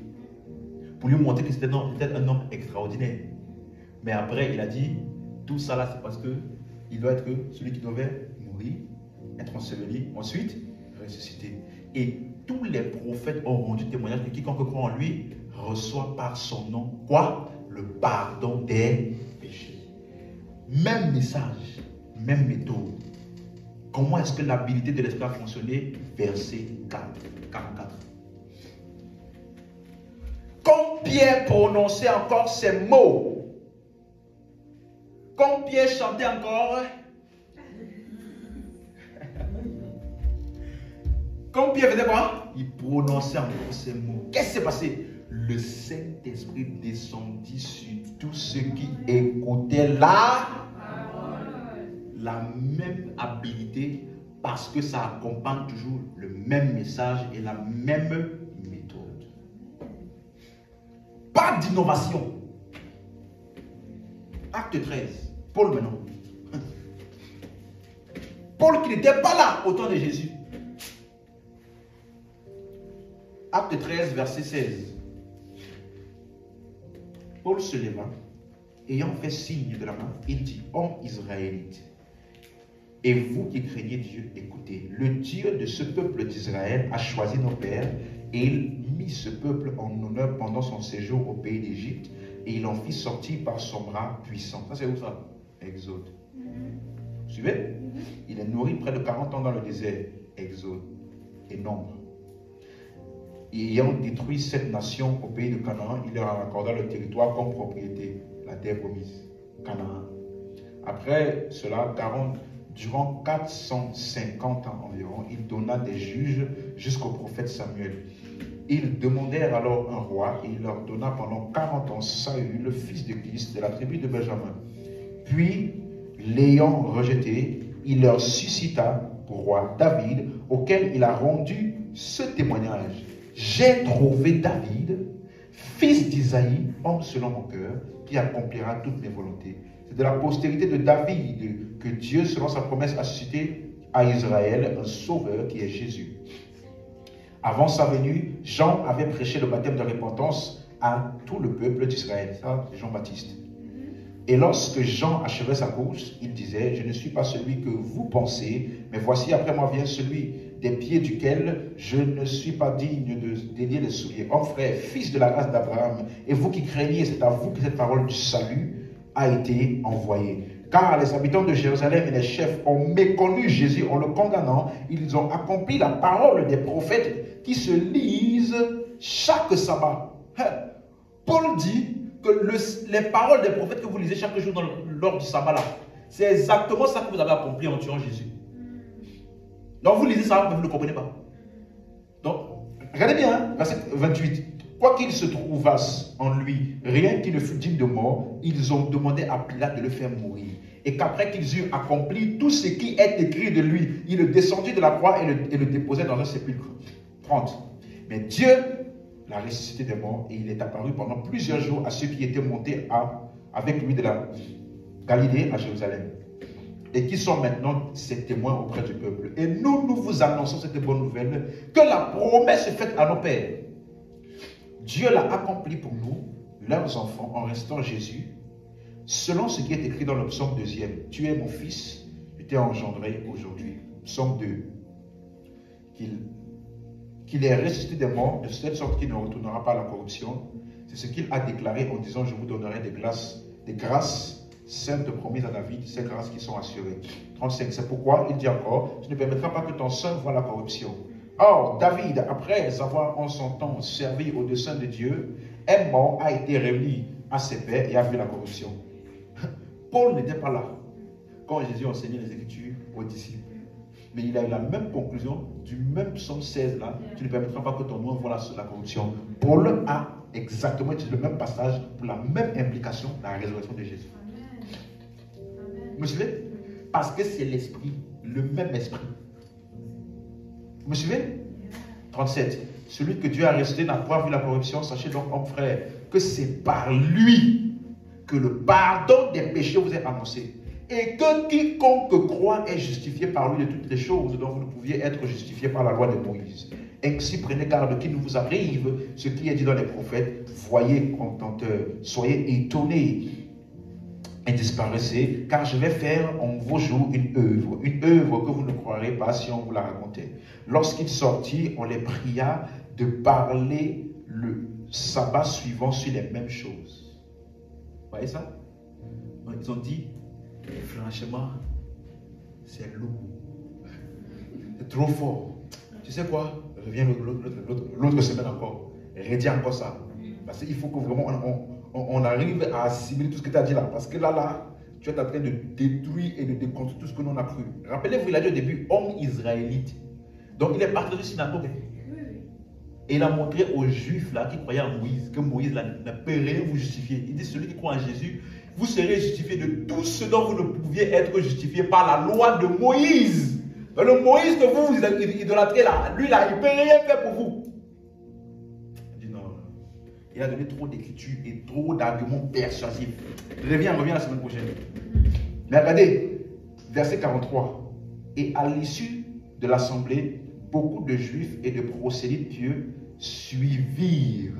pour lui montrer que c'était un homme extraordinaire. Mais après, il a dit, tout ça là, c'est parce que il doit être celui qui devait mourir, être enseveli, ensuite ressusciter. Et tous les prophètes ont rendu témoignage que quiconque croit en lui reçoit par son nom, quoi? Le pardon des péchés. Même message, même méthode. Comment est-ce que l'habilité de l'esprit a fonctionné? Verset 44. Quand Pierre prononçait encore ces mots, quand Pierre chantait encore, quand Pierre faisait quoi? Il prononçait encore ces mots. Qu'est-ce qui s'est passé? Le Saint-Esprit descendit sur tous ceux qui écoutaient la même habilité, parce que ça accompagne toujours le même message et la même méthode. Pas d'innovation. Acte 13. Paul maintenant. Paul qui n'était pas là au temps de Jésus. Acte 13, verset 16. Paul se leva, ayant fait signe de la main, il dit, hommes israélites, et vous qui craignez Dieu, écoutez, le Dieu de ce peuple d'Israël a choisi nos pères, et il mit ce peuple en honneur pendant son séjour au pays d'Égypte, et il en fit sortir par son bras puissant. Ça c'est où ça? Exode. Vous suivez? Il est nourri près de 40 ans dans le désert. Exode. Et Nombre. ayant détruit cette nation au pays de Canaan, il leur accorda le territoire comme propriété, la terre promise, Canaan. Après cela, durant 450 ans environ, il donna des juges jusqu'au prophète Samuel. Ils demandèrent alors un roi et il leur donna pendant 40 ans Saül, le fils de Kis, de la tribu de Benjamin. Puis, l'ayant rejeté, il leur suscita pour roi David, auquel il a rendu ce témoignage. J'ai trouvé David, fils d'Isaïe, homme selon mon cœur, qui accomplira toutes mes volontés. C'est de la postérité de David que Dieu, selon sa promesse, a suscité à Israël un sauveur qui est Jésus. Avant sa venue, Jean avait prêché le baptême de repentance à tout le peuple d'Israël. Ça, c'est Jean-Baptiste. Et lorsque Jean achevait sa course, il disait, je ne suis pas celui que vous pensez, mais voici après moi vient celui des pieds duquel je ne suis pas digne de délier les souliers. Homme frère, fils de la race d'Abraham, et vous qui craignez, c'est à vous que cette parole du salut a été envoyée. Car les habitants de Jérusalem et les chefs ont méconnu Jésus en le condamnant. Ils ont accompli la parole des prophètes qui se lisent chaque sabbat. Paul dit que les paroles des prophètes que vous lisez chaque jour lors du sabbat là, c'est exactement ça que vous avez accompli en tuant Jésus. Donc vous lisez ça, mais vous ne comprenez pas. Donc, regardez bien, hein, verset 28. Quoi qu'il se trouvasse en lui, rien qui ne fût digne de mort, ils ont demandé à Pilate de le faire mourir. Et qu'après qu'ils eurent accompli tout ce qui est écrit de lui, il le descendit de la croix et le déposait dans un sépulcre. 30. Mais Dieu l'a ressuscité des morts et il est apparu pendant plusieurs jours à ceux qui étaient montés avec lui de la Galilée à Jérusalem et qui sont maintenant ses témoins auprès du peuple. Et nous vous annonçons cette bonne nouvelle, que la promesse faite à nos pères, Dieu l'a accompli pour nous, leurs enfants, en restant Jésus, selon ce qui est écrit dans le psaume 2e. Tu es mon fils, je t'ai engendré aujourd'hui. Psaume 2. Qu'il est ressuscité des morts, de cette sorte qu'il ne retournera pas à la corruption. C'est ce qu'il a déclaré en disant, je vous donnerai des grâces saintes promises à David, ces grâces qui sont assurées. 35. C'est pourquoi il dit encore, tu ne permettras pas que ton sein voie la corruption. Or, David, après avoir en son temps servi au dessein de Dieu, est mort, a été réuni à ses pairs et a vu la corruption. Paul n'était pas là quand Jésus enseignait les Écritures aux disciples. Mais il a eu la même conclusion du même psaume 16 là. Tu ne permettras pas que ton nom voie la corruption. Paul a exactement utilisé le même passage pour la même implication dans la résurrection de Jésus. Vous me suivez? Parce que c'est l'esprit, le même esprit. Vous me suivez? 37. Celui que Dieu a ressuscité n'a pas vu la corruption. Sachez donc, homme frère, que c'est par lui que le pardon des péchés vous est annoncé. Et que quiconque croit est justifié par lui de toutes les choses dont vous ne pouviez être justifié par la loi de Moïse. Ainsi, prenez garde qu'il ne vous arrive ce qui est dit dans les prophètes. Voyez, contenteurs, soyez étonnés et disparaissez, car je vais faire en vos jours une œuvre que vous ne croirez pas si on vous la racontait. Lorsqu'il sortit, on les pria de parler le sabbat suivant sur les mêmes choses. Vous voyez ça? Ils ont dit, franchement, c'est lourd. C'est trop fort. Tu sais quoi? Reviens l'autre semaine encore. Redis encore ça. Parce qu'il faut que vraiment on arrive à assimiler tout ce que tu as dit là. Parce que là, tu es en train de détruire et de déconstruire tout ce que nous on a cru. Rappelez-vous, il a dit au début, homme israélite. Donc il est parti de la synagogue. Et il a montré aux Juifs là, qui croyaient en Moïse, que Moïse là, ne peut rien vous justifier. Il dit, celui qui croit en Jésus, vous serez justifié de tout ce dont vous ne pouviez être justifié par la loi de Moïse. Donc le Moïse que vous idolâtrez là, lui là, il ne peut rien faire pour vous. Il dit non. Il a donné trop d'écritures et trop d'arguments persuasifs. Reviens la semaine prochaine. Mais regardez, verset 43. Et à l'issue de l'assemblée, beaucoup de Juifs et de prosélytes pieux suivirent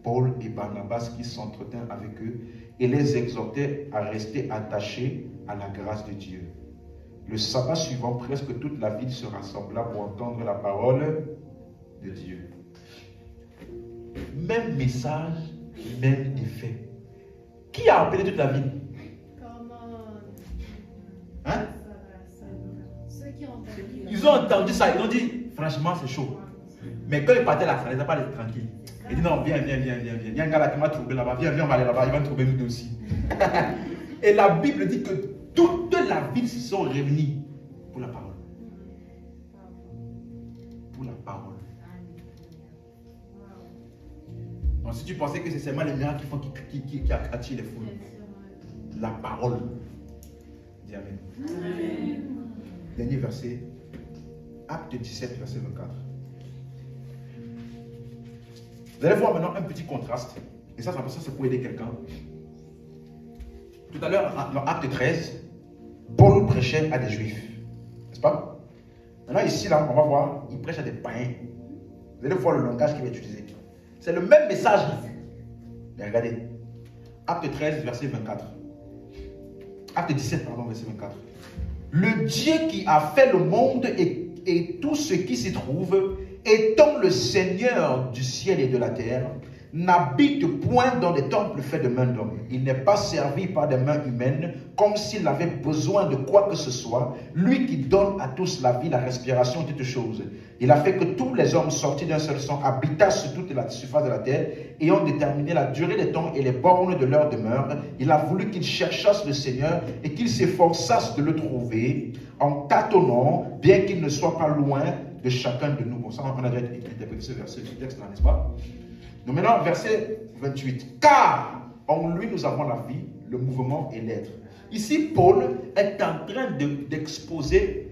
Paul et Barnabas qui s'entretinrent avec eux et les exhortaient à rester attachés à la grâce de Dieu. Le sabbat suivant, presque toute la ville se rassembla pour entendre la parole de Dieu. Même message, même effet. Qui a appelé toute la ville? Hein? Ils ont entendu ça, ils ont dit, franchement c'est chaud. Mais quand il partait là, ça ne les a pas laissés tranquilles. Il dit non, viens. Il y a un gars là qui m'a trouvé là-bas. Viens, on va aller là-bas. Il va trouver nous deux aussi. Et la Bible dit que toute la ville se sont réunies pour la parole. Pour la parole. Donc si tu pensais que c'est seulement les miracles qui attirent les foules, la parole. Dis Amen. Amen. Dernier verset. Acte 17, verset 24. Vous allez voir maintenant un petit contraste. Et ça c'est pour aider quelqu'un. Tout à l'heure, dans Acte 13, Paul prêchait à des juifs. N'est-ce pas? Maintenant, ici, là, on va voir, il prêche à des païens. Vous allez voir le langage qu'il va utiliser. C'est le même message. Mais regardez. Acte 13, verset 24. Acte 17, pardon, verset 24. Le Dieu qui a fait le monde et tout ce qui s'y trouve, étant le Seigneur du ciel et de la terre, n'habite point dans des temples faits de mains d'hommes. Il n'est pas servi par des mains humaines, comme s'il avait besoin de quoi que ce soit. Lui qui donne à tous la vie, la respiration, toutes choses. Il a fait que tous les hommes sortis d'un seul sang habitassent sur toute la surface de la terre, ayant déterminé la durée des temps et les bornes de leur demeure. Il a voulu qu'ils cherchassent le Seigneur et qu'ils s'efforçassent de le trouver, en tâtonnant, bien qu'il ne soit pas loin de chacun de nous. Bon, ça, on a déjà interprété ce verset, ce texte-là, n'est-ce pas? Donc maintenant, verset 28. Car en lui nous avons la vie, le mouvement et l'être. Ici, Paul est en train d'exposer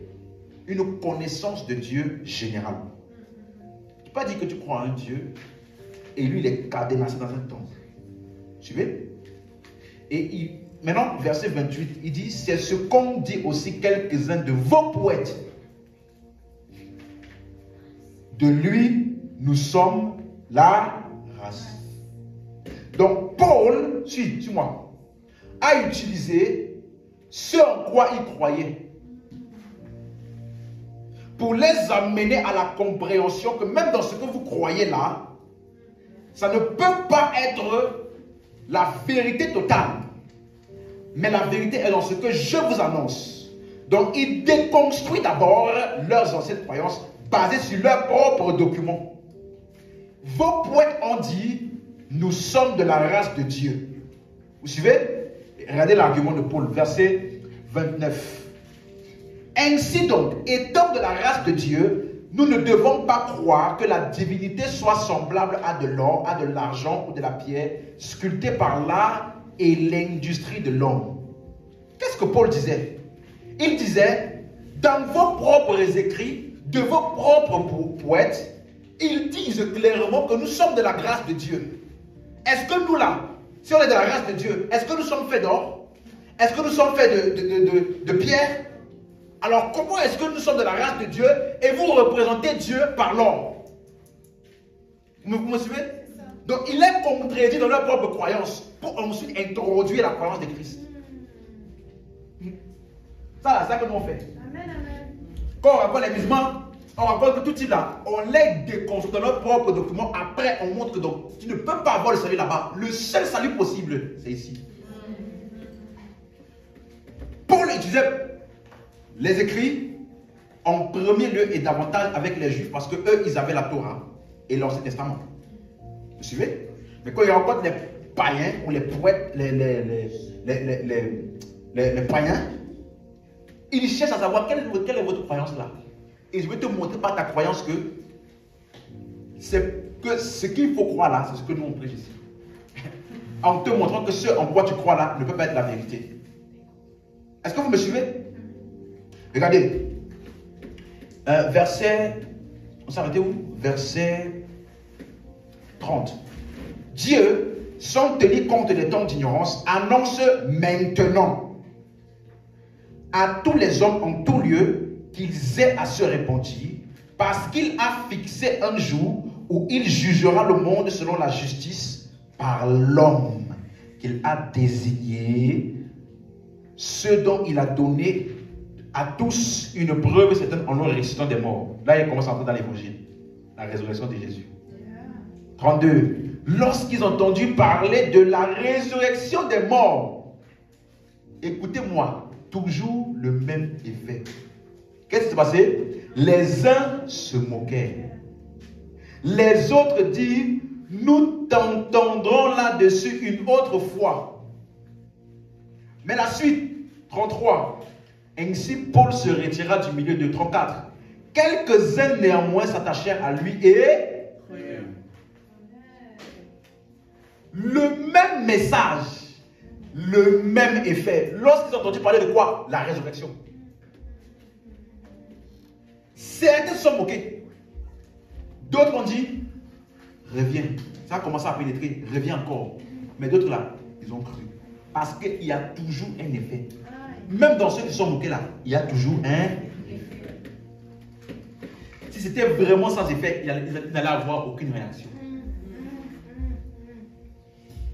une connaissance de Dieu générale. Tu ne peux pas dire que tu crois en un Dieu et lui, il est cadenassé dans un temple. Suivez? Et maintenant, verset 28, il dit, c'est ce qu'ont dit aussi quelques-uns de vos poètes. De lui, nous sommes la race. Donc, Paul, suis-moi, a utilisé ce en quoi il croyait pour les amener à la compréhension que même dans ce que vous croyez là, ça ne peut pas être la vérité totale. Mais la vérité est dans ce que je vous annonce. Donc, il déconstruit d'abord leurs anciennes croyances basées sur leurs propres documents. Vos poètes ont dit, nous sommes de la race de Dieu. Vous suivez? Regardez l'argument de Paul, verset 29. Ainsi donc, étant de la race de Dieu, nous ne devons pas croire que la divinité soit semblable à de l'or, à de l'argent ou de la pierre, sculptée par l'art et l'industrie de l'homme. Qu'est-ce que Paul disait? Il disait, dans vos propres écrits, de vos propres poètes, ils disent clairement que nous sommes de la grâce de Dieu. Est-ce que nous là, si on est de la grâce de Dieu, est-ce que nous sommes faits d'or? Est-ce que nous sommes faits de pierre? Alors comment est-ce que nous sommes de la grâce de Dieu et vous représentez Dieu par l'or? Vous me suivez? Donc il est contredit dans leur propre croyance pour ensuite introduire la croyance de Christ. Ça, c'est ça que nous on fait. Amen, amen. Quand on raconte les musulmans, on raconte que tout type là, on les déconstruit dans leur propre document. Après, on montre que donc, tu ne peux pas avoir le salut là-bas. Le seul salut possible, c'est ici. Paul utilisait les écrits en premier lieu et davantage avec les juifs parce que eux, ils avaient la Torah et l'Ancien Testament. Vous suivez? Mais quand il rencontre les païens ou les poètes, les païens, ils cherchent à savoir quelle est votre croyance là. Et je vais te montrer par ta croyance que ce qu'il faut croire là, c'est ce que nous on prêche ici. En te montrant que ce en quoi tu crois là ne peut pas être la vérité. Est-ce que vous me suivez? Regardez. Verset. On s'est arrêté où? Verset 30. Dieu, sans tenir compte des temps d'ignorance, annonce maintenant à tous les hommes en tout lieu qu'ils aient à se repentir, parce qu'il a fixé un jour où il jugera le monde selon la justice par l'homme qu'il a désigné, ce dont il a donné à tous une preuve certaine en le ressuscitant des morts. Là, il commence à entrer dans l'évangile, la résurrection de Jésus. 32. Lorsqu'ils ont entendu parler de la résurrection des morts, écoutez-moi, toujours le même effet. Qu'est-ce qui s'est passé? Les uns se moquaient. Les autres dirent, nous t'entendrons là-dessus une autre fois. Mais la suite, 33. Ainsi, Paul se retira du milieu de 34. Quelques-uns néanmoins s'attachèrent à lui et le même message, le même effet. Lorsqu'ils ont entendu parler de quoi? La résurrection. Certains se sont moqués. D'autres ont dit, reviens. Ça a commencé à pénétrer, reviens encore. Mais d'autres là, ils ont cru. Parce qu'il y a toujours un effet. Même dans ceux qui sont moqués là, il y a toujours un effet. Si c'était vraiment sans effet, il n'allait avoir aucune réaction.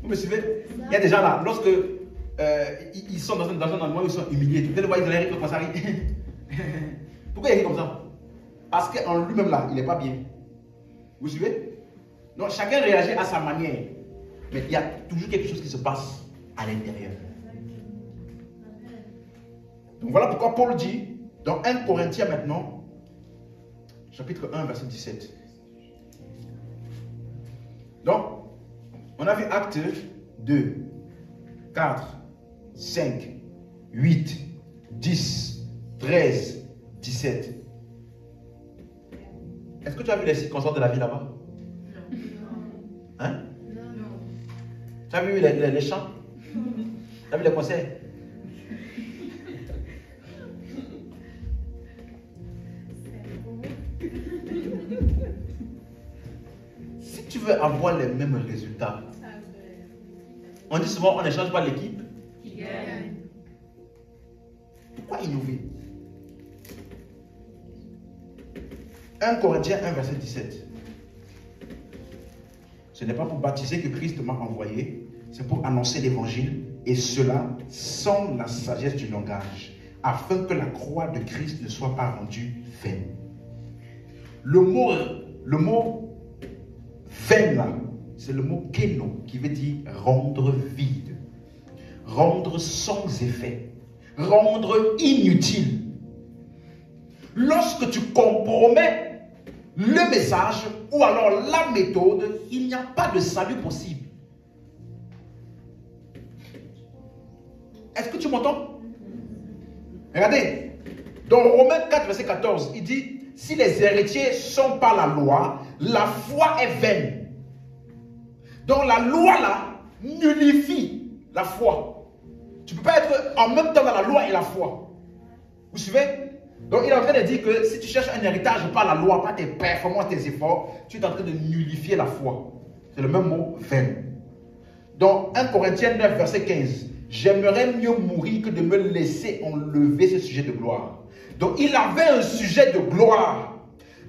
Vous me suivez? Il y a des gens là, lorsque ils sont dans un endroit où ils sont humiliés, vous allez voir, ils allaient rire comme ça. Pourquoi il rit comme ça? Parce qu'en lui-même là, il n'est pas bien. Vous suivez? Donc chacun réagit à sa manière. Mais il y a toujours quelque chose qui se passe à l'intérieur. Donc voilà pourquoi Paul dit, dans 1 Corinthiens maintenant, chapitre 1, verset 17. Donc, on a vu Actes 2, 4, 5, 8, 10, 13, 17. Est-ce que tu as vu les circonstances de la vie là-bas? Non. Hein? Non. Tu as vu les chants? Tu as vu les concerts? Si tu veux avoir les mêmes résultats, on dit souvent on n'échange pas l'équipe qui gagne. Pourquoi innover? 1 Corinthiens 1, verset 17. Ce n'est pas pour baptiser que Christ m'a envoyé, c'est pour annoncer l'évangile, et cela sans la sagesse du langage, afin que la croix de Christ ne soit pas rendue vaine. Le mot vaine là, c'est le mot kéno, qui veut dire rendre vide, rendre sans effet, rendre inutile. Lorsque tu compromets le message ou alors la méthode, il n'y a pas de salut possible. Est-ce que tu m'entends? Regardez, dans Romains 4, verset 14, il dit, si les héritiers sont par la loi, la foi est vaine. Donc la loi là nullifie la foi. Tu ne peux pas être en même temps dans la loi et la foi. Vous suivez? Donc il est en train de dire que si tu cherches un héritage par la loi, par tes performances, tes efforts, tu es en train de nullifier la foi. C'est le même mot, vaine. Donc 1 Corinthiens 9, verset 15. J'aimerais mieux mourir que de me laisser enlever ce sujet de gloire. Donc il avait un sujet de gloire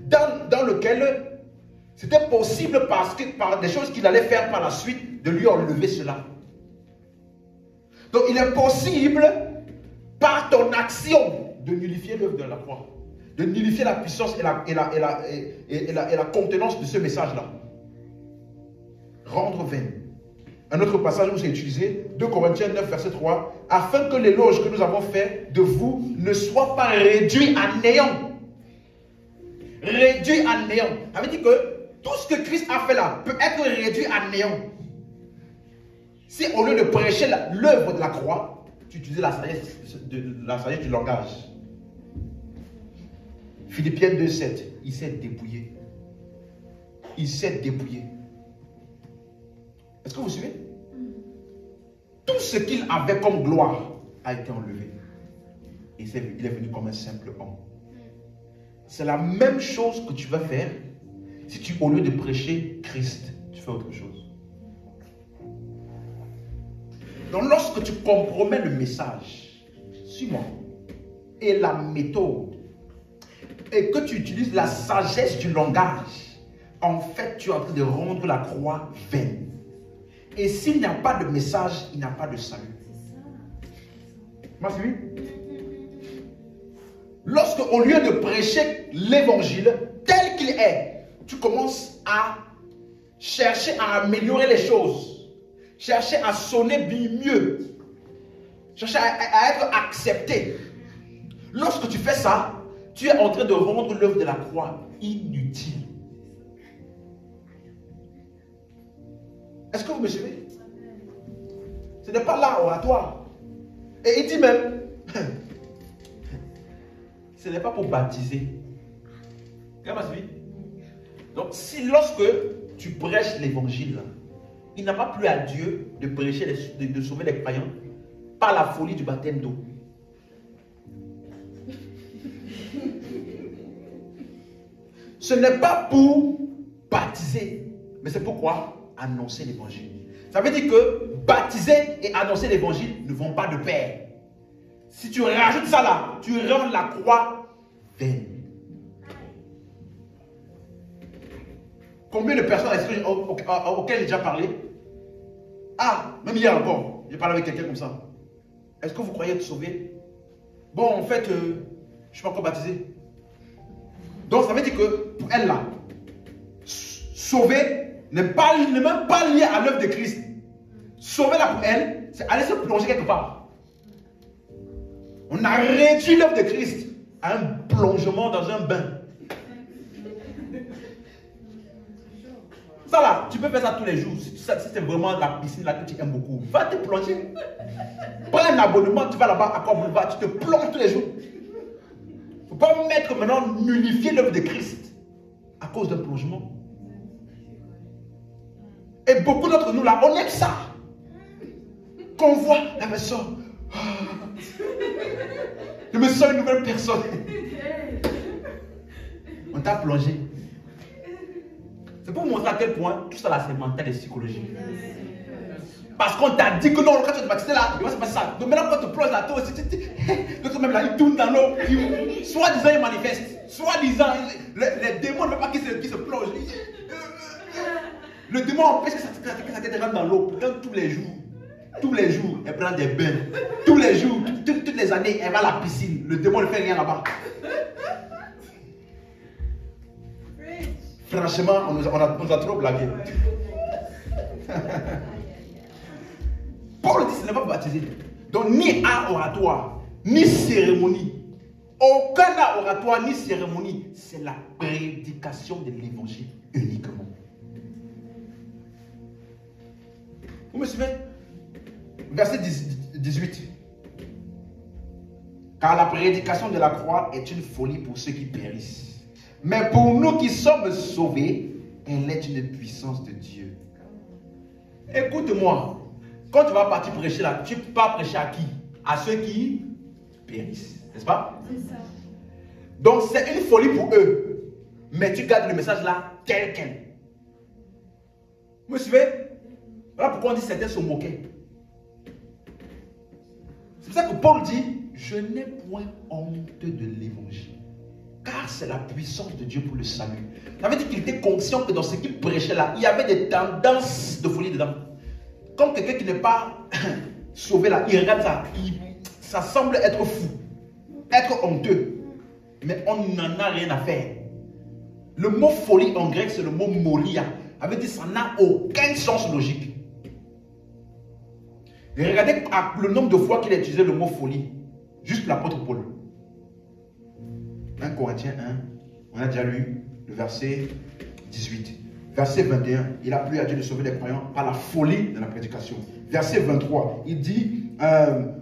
dans lequel c'était possible par des choses qu'il allait faire par la suite de lui enlever cela. Donc il est possible par ton action de nullifier l'œuvre de la croix, de nullifier la puissance et la contenance de ce message-là. Rendre vain. Un autre passage où c'est utilisé, 2 Corinthiens 9, verset 3, afin que l'éloge que nous avons fait de vous ne soit pas réduit à néant. Réduit à néant. Ça veut dire que tout ce que Christ a fait là peut être réduit à néant. Si au lieu de prêcher l'œuvre de la croix, tu utilisais la sagesse du langage. Philippiens 2, 7, il s'est dépouillé. Il s'est dépouillé. Est-ce que vous suivez? Tout ce qu'il avait comme gloire a été enlevé. Et il est venu comme un simple homme. C'est la même chose que tu vas faire si tu, au lieu de prêcher Christ, tu fais autre chose. Donc lorsque tu compromets le message, suis-moi, et la méthode, et que tu utilises la sagesse du langage, en fait tu es en train de rendre la croix vaine. Et s'il n'y a pas de message, il n'y a pas de salut. M'as suivi? Lorsque au lieu de prêcher l'évangile tel qu'il est, tu commences à chercher à améliorer les choses, chercher à sonner bien mieux, chercher à être accepté. Lorsque tu fais ça, tu es en train de rendre l'œuvre de la croix inutile. Est-ce que vous me suivez? Ce n'est pas là oratoire. Et il dit même, ce n'est pas pour baptiser. Comment ça dit? Donc, si lorsque tu prêches l'évangile, il n'a pas plu à Dieu de prêcher, de sauver les croyants par la folie du baptême d'eau. Ce n'est pas pour baptiser, mais c'est pourquoi annoncer l'évangile. Ça veut dire que baptiser et annoncer l'évangile ne vont pas de pair. Si tu rajoutes ça là, tu rends la croix vaine. Combien de personnes auxquelles j'ai déjà parlé? Ah, même hier encore, j'ai parlé avec quelqu'un comme ça. Est-ce que vous croyez être sauvé? Bon, en fait, je ne suis pas encore baptisé. Donc, ça veut dire que pour elle là, sauver n'est même pas lié à l'œuvre de Christ. Sauver là pour elle, c'est aller se plonger quelque part. On a réduit l'œuvre de Christ à un plongement dans un bain. Ça là, tu peux faire ça tous les jours. Si c'est vraiment la piscine là que tu aimes beaucoup, va te plonger. Prends un abonnement, tu vas là-bas à quoi boulevard, tu te plonges tous les jours. Il ne faut pas mettre maintenant, nullifier l'œuvre de Christ à cause d'un plongement. Et beaucoup d'entre nous là, on aime ça. Qu'on voit la personne. Je me sens une nouvelle personne. On t'a plongé. C'est pour vous montrer à quel point tout ça là c'est mental et psychologique. Parce qu'on t'a dit que non, quand tu vas te baptiser là, il va se passer ça. Donc maintenant quand tu plonges là, toi aussi, l'autre même là, il tourne dans l'eau. Soit disant il manifeste, soit disant les démons ne veulent pas qu'ils se plongent. Le démon empêche que sa tête rentre dans l'eau. Tous les jours. Tous les jours, elle prend des bains. Tous les jours, toutes les années, elle va à la piscine. Le démon ne fait rien là-bas. Franchement, on nous a trop blagué. Paul dit ce n'est pas baptisé. Donc, ni art oratoire, ni cérémonie. Aucun art oratoire, ni cérémonie. C'est la prédication de l'évangile uniquement. Vous me suivez? Verset 18. Car la prédication de la croix est une folie pour ceux qui périssent. Mais pour nous qui sommes sauvés, elle est une puissance de Dieu. Écoute-moi. Quand tu vas partir prêcher là, tu ne peux pas prêcher à qui? À ceux qui périssent. N'est-ce pas? C'est ça. Donc c'est une folie pour eux. Mais tu gardes le message là tel quel. Vous me suivez? Voilà pourquoi on dit certains se moquaient. C'est pour ça que Paul dit, je n'ai point honte de l'évangile. Car c'est la puissance de Dieu pour le salut. Ça veut dire qu'il était conscient que dans ce qu'il prêchait là, il y avait des tendances de folie dedans. Comme quelqu'un qui n'est pas sauvé là, il regarde ça, ça semble être fou, être honteux. Mais on n'en a rien à faire. Le mot folie en grec, c'est le mot molia. Ça veut dire que ça n'a aucun sens logique. Et regardez le nombre de fois qu'il a utilisé le mot folie. Juste l'apôtre Paul. 1 Corinthiens 1, on a déjà lu le verset 18. Verset 21, il a plu à Dieu de sauver les croyants par la folie de la prédication. Verset 23, il dit,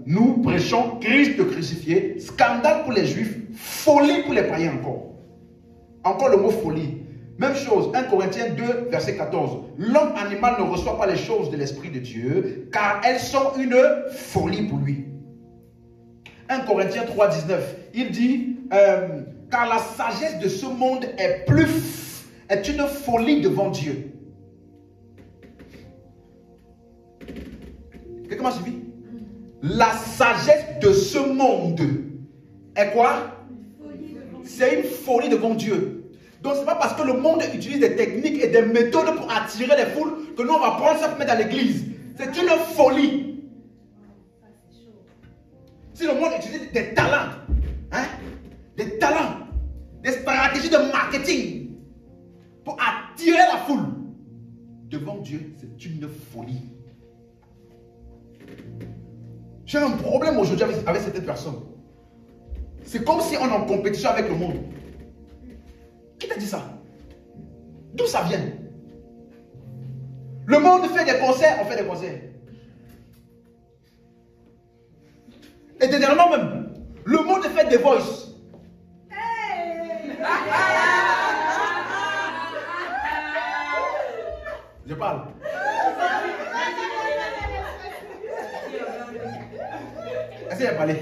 nous prêchons Christ crucifié, scandale pour les juifs, folie pour les païens encore. Encore le mot folie. Même chose, 1 Corinthiens 2, verset 14. L'homme animal ne reçoit pas les choses de l'Esprit de Dieu, car elles sont une folie pour lui. 1 Corinthiens 3, 19, il dit, car la sagesse de ce monde est une folie devant Dieu. Quelqu'un m'a suivi? La sagesse de ce monde est quoi? C'est une folie devant Dieu. Donc ce n'est pas parce que le monde utilise des techniques et des méthodes pour attirer les foules que nous on va prendre ça pour mettre dans l'église. C'est une folie. Si le monde utilise des talents, des stratégies de marketing pour attirer la foule, devant Dieu, c'est une folie. J'ai un problème aujourd'hui avec cette personne. C'est comme si on est en compétition avec le monde. Qui t'a dit ça? D'où ça vient? Le Le monde fait des concerts, on fait des concerts. Et dernièrement même, le monde fait des voices. Je parle. Essayez de parler.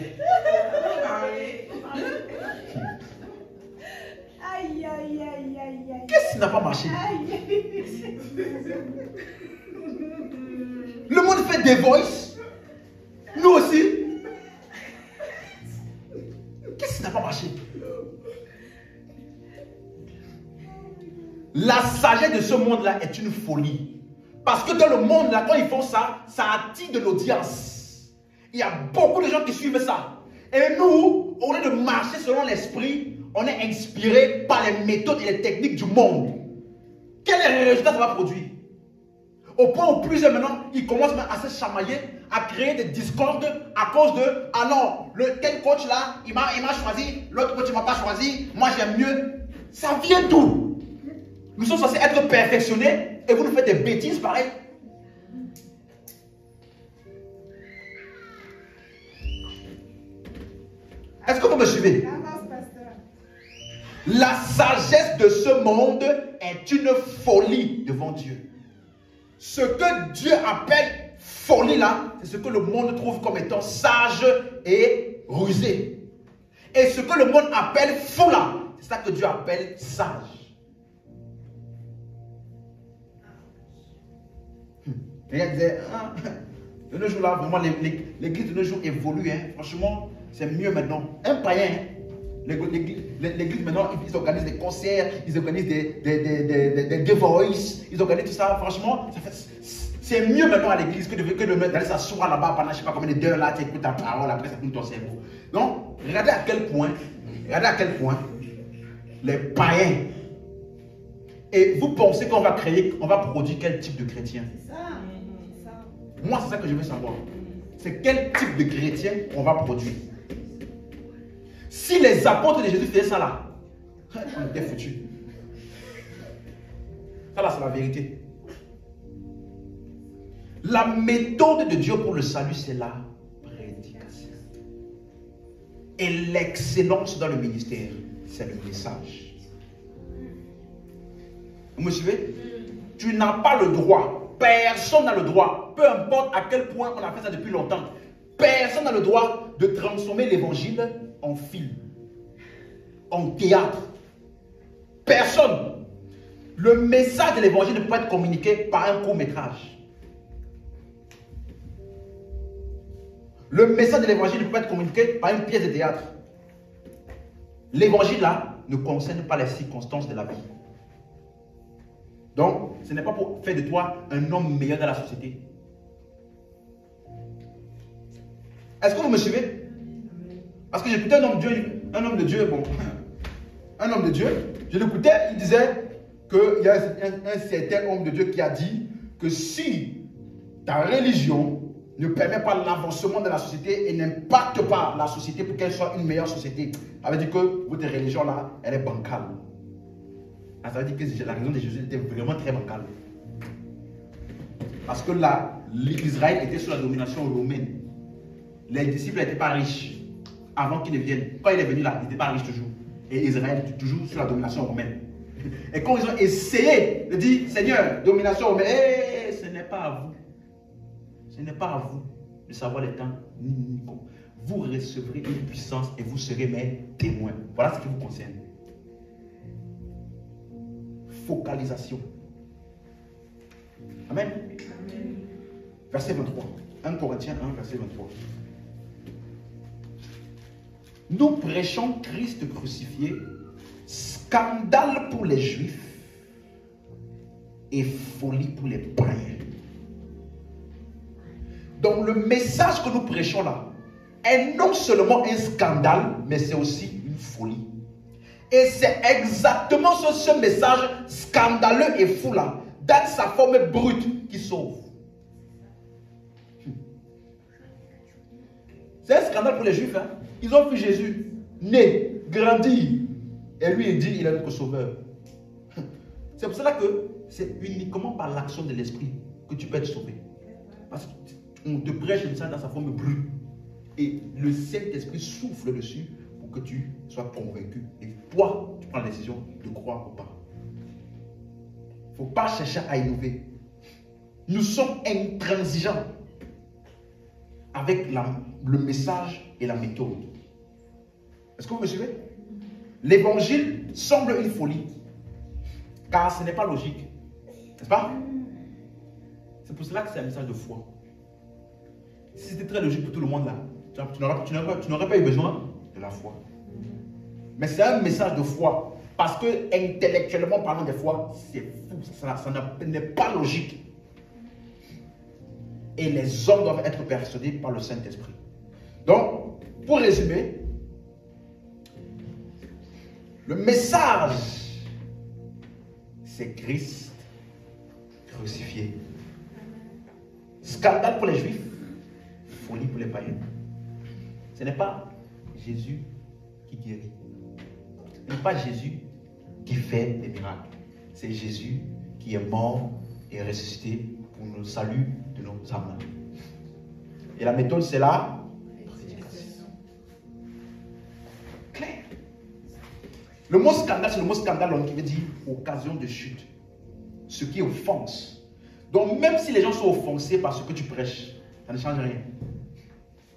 Aïe, aïe, aïe, aïe, aïe. Qu'est-ce qui n'a pas marché? Le monde fait des voices. Nous aussi. Qu'est-ce qui n'a pas marché? La sagesse de ce monde-là est une folie. Parce que dans le monde-là, quand ils font ça, ça attire de l'audience. Il y a beaucoup de gens qui suivent ça. Et nous, au lieu de marcher selon l'esprit, on est inspiré par les méthodes et les techniques du monde. Quel est le résultat que ça va produire? Au point où plusieurs maintenant, ils commencent à se chamailler, à créer des discordes à cause de « Ah non, tel coach là, il m'a choisi, l'autre coach ne m'a pas choisi, moi j'aime mieux. » Ça vient d'où? Nous sommes censés être perfectionnés et vous nous faites des bêtises pareilles. Est-ce que vous me suivez? La sagesse de ce monde est une folie devant Dieu. Ce que Dieu appelle folie là, c'est ce que le monde trouve comme étant sage et rusé. Et ce que le monde appelle fou là, c'est ça que Dieu appelle sage. Et il disait, de nos jours là, vraiment l'église de nos jours évolue. Hein. Franchement, c'est mieux maintenant. Un païen, hein. L'église maintenant, ils organisent des concerts, ils organisent des voices, ils organisent tout ça. Franchement, c'est mieux maintenant à l'église que d'aller s'asseoir là-bas pendant je ne sais pas combien d'heures là, tu écoutes ta parole, après ça tourne ton cerveau. Donc, regardez à quel point les païens. Et vous pensez qu'on va produire quel type de chrétien? C'est ça. Moi, c'est ça que je veux savoir. C'est quel type de chrétien on va produire. Si les apôtres de Jésus faisaient ça là, on était foutus. Ça là, c'est la vérité. La méthode de Dieu pour le salut, c'est la prédication. Et l'excellence dans le ministère, c'est le message. Vous me suivez? Tu n'as pas le droit, personne n'a le droit, peu importe à quel point on a fait ça depuis longtemps, personne n'a le droit de transformer l'évangile en film, en théâtre. Personne. Le message de l'évangile ne peut pas être communiqué par un court-métrage. Le message de l'évangile ne peut pas être communiqué par une pièce de théâtre. L'évangile là ne concerne pas les circonstances de la vie. Donc, ce n'est pas pour faire de toi un homme meilleur dans la société. Est-ce que vous me suivez? Parce que j'écoutais un homme de Dieu, bon, un homme de Dieu, je l'écoutais, il disait qu'il y a un certain homme de Dieu qui a dit que si ta religion ne permet pas l'avancement de la société et n'impacte pas la société pour qu'elle soit une meilleure société, ça veut dire que votre religion là, elle est bancale. Ça veut dire que la religion de Jésus était vraiment très bancale. Parce que là, l'Israël était sous la domination romaine. Les disciples n'étaient pas riches avant qu'ils ne viennent. Quand il est venu là, ils n'étaient pas riches toujours. Et Israël était toujours sous la domination romaine. Et quand ils ont essayé de dire, Seigneur, domination romaine, ce n'est pas à vous. Ce n'est pas à vous de savoir les temps. Vous recevrez une puissance et vous serez mes témoins. Voilà ce qui vous concerne. Focalisation. Amen. Amen. Verset 23. 1 Corinthiens 1, verset 23. Nous prêchons Christ crucifié, scandale pour les Juifs et folie pour les païens. Donc le message que nous prêchons là est non seulement un scandale, mais c'est aussi une folie. Et c'est exactement ce message scandaleux et fou là, dans sa forme brute, qui sauve. C'est un scandale pour les Juifs. Hein? Ils ont vu Jésus né, grandir. Et lui, il dit, il est notre sauveur. C'est pour cela que c'est uniquement par l'action de l'Esprit que tu peux être sauvé. Parce qu'on te prêche ça dans sa forme brute. Et le Saint-Esprit souffle dessus pour que tu sois convaincu. Et toi, tu prends la décision de croire ou pas. Il ne faut pas chercher à innover. Nous sommes intransigeants avec le message et la méthode. Est-ce que vous me suivez? L'évangile semble une folie, car ce n'est pas logique. N'est-ce pas? C'est pour cela que c'est un message de foi. Si c'était très logique pour tout le monde là, tu n'aurais pas eu besoin de la foi. Mais c'est un message de foi. Parce que intellectuellement parlant des fois, c'est fou. Ça n'est pas logique. Et les hommes doivent être persuadés par le Saint-Esprit. Donc, pour résumer, le message, c'est Christ crucifié. Scandale pour les Juifs, folie pour les païens. Ce n'est pas Jésus qui guérit. Ce n'est pas Jésus qui fait des miracles. C'est Jésus qui est mort et ressuscité pour le salut de nos âmes. Et la méthode, c'est la prédication. Clair. Le mot scandale, c'est le mot scandale qui veut dire occasion de chute. Ce qui offense. Donc, même si les gens sont offensés par ce que tu prêches, ça ne change rien.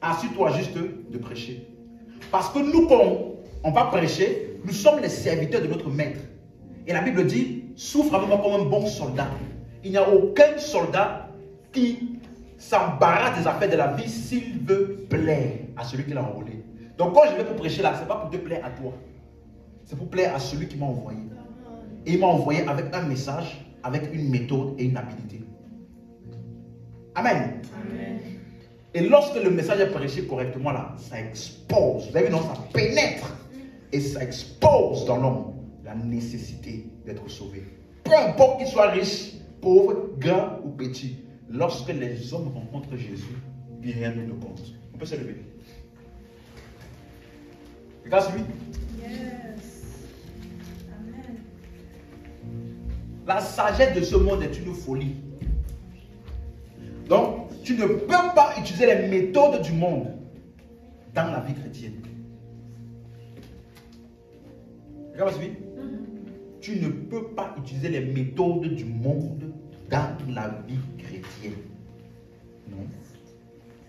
Assure-toi juste de prêcher. Parce que nous, quand on va prêcher, nous sommes les serviteurs de notre maître. Et la Bible dit, souffre avec moi comme un bon soldat. Il n'y a aucun soldat qui s'embarrasse des affaires de la vie s'il veut plaire à celui qui l'a enrôlé. Donc quand je vais te prêcher là, ce n'est pas pour te plaire à toi. C'est pour plaire à celui qui m'a envoyé. Et il m'a envoyé avec un message, avec une méthode et une habilité. Amen. Amen. Et lorsque le message est prêché correctement là, ça expose. Vous avez vu, non, ça pénètre. Et ça expose dans l'homme la nécessité d'être sauvé. Peu importe qu'il soit riche, pauvre, grand ou petit. Lorsque les hommes rencontrent Jésus, rien ne compte. On peut se lever. Regarde celui. Yes. Amen. La sagesse de ce monde est une folie. Donc, tu ne peux pas utiliser les méthodes du monde dans la vie chrétienne. Regarde celui. Tu ne peux pas utiliser les méthodes du monde dans la vie chrétienne. Non.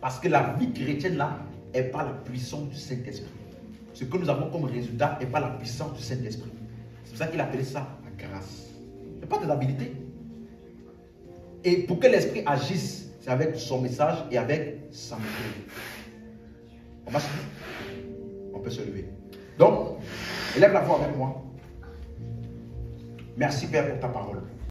Parce que la vie chrétienne là est par la puissance du Saint-Esprit. Ce que nous avons comme résultat est par la puissance du Saint-Esprit. C'est pour ça qu'il appelait ça la grâce. Ce n'est pas de l'habilité. Et pour que l'Esprit agisse, c'est avec son message et avec sa méthode. On peut se lever. Donc, élève la voix avec moi. Merci Père pour ta parole.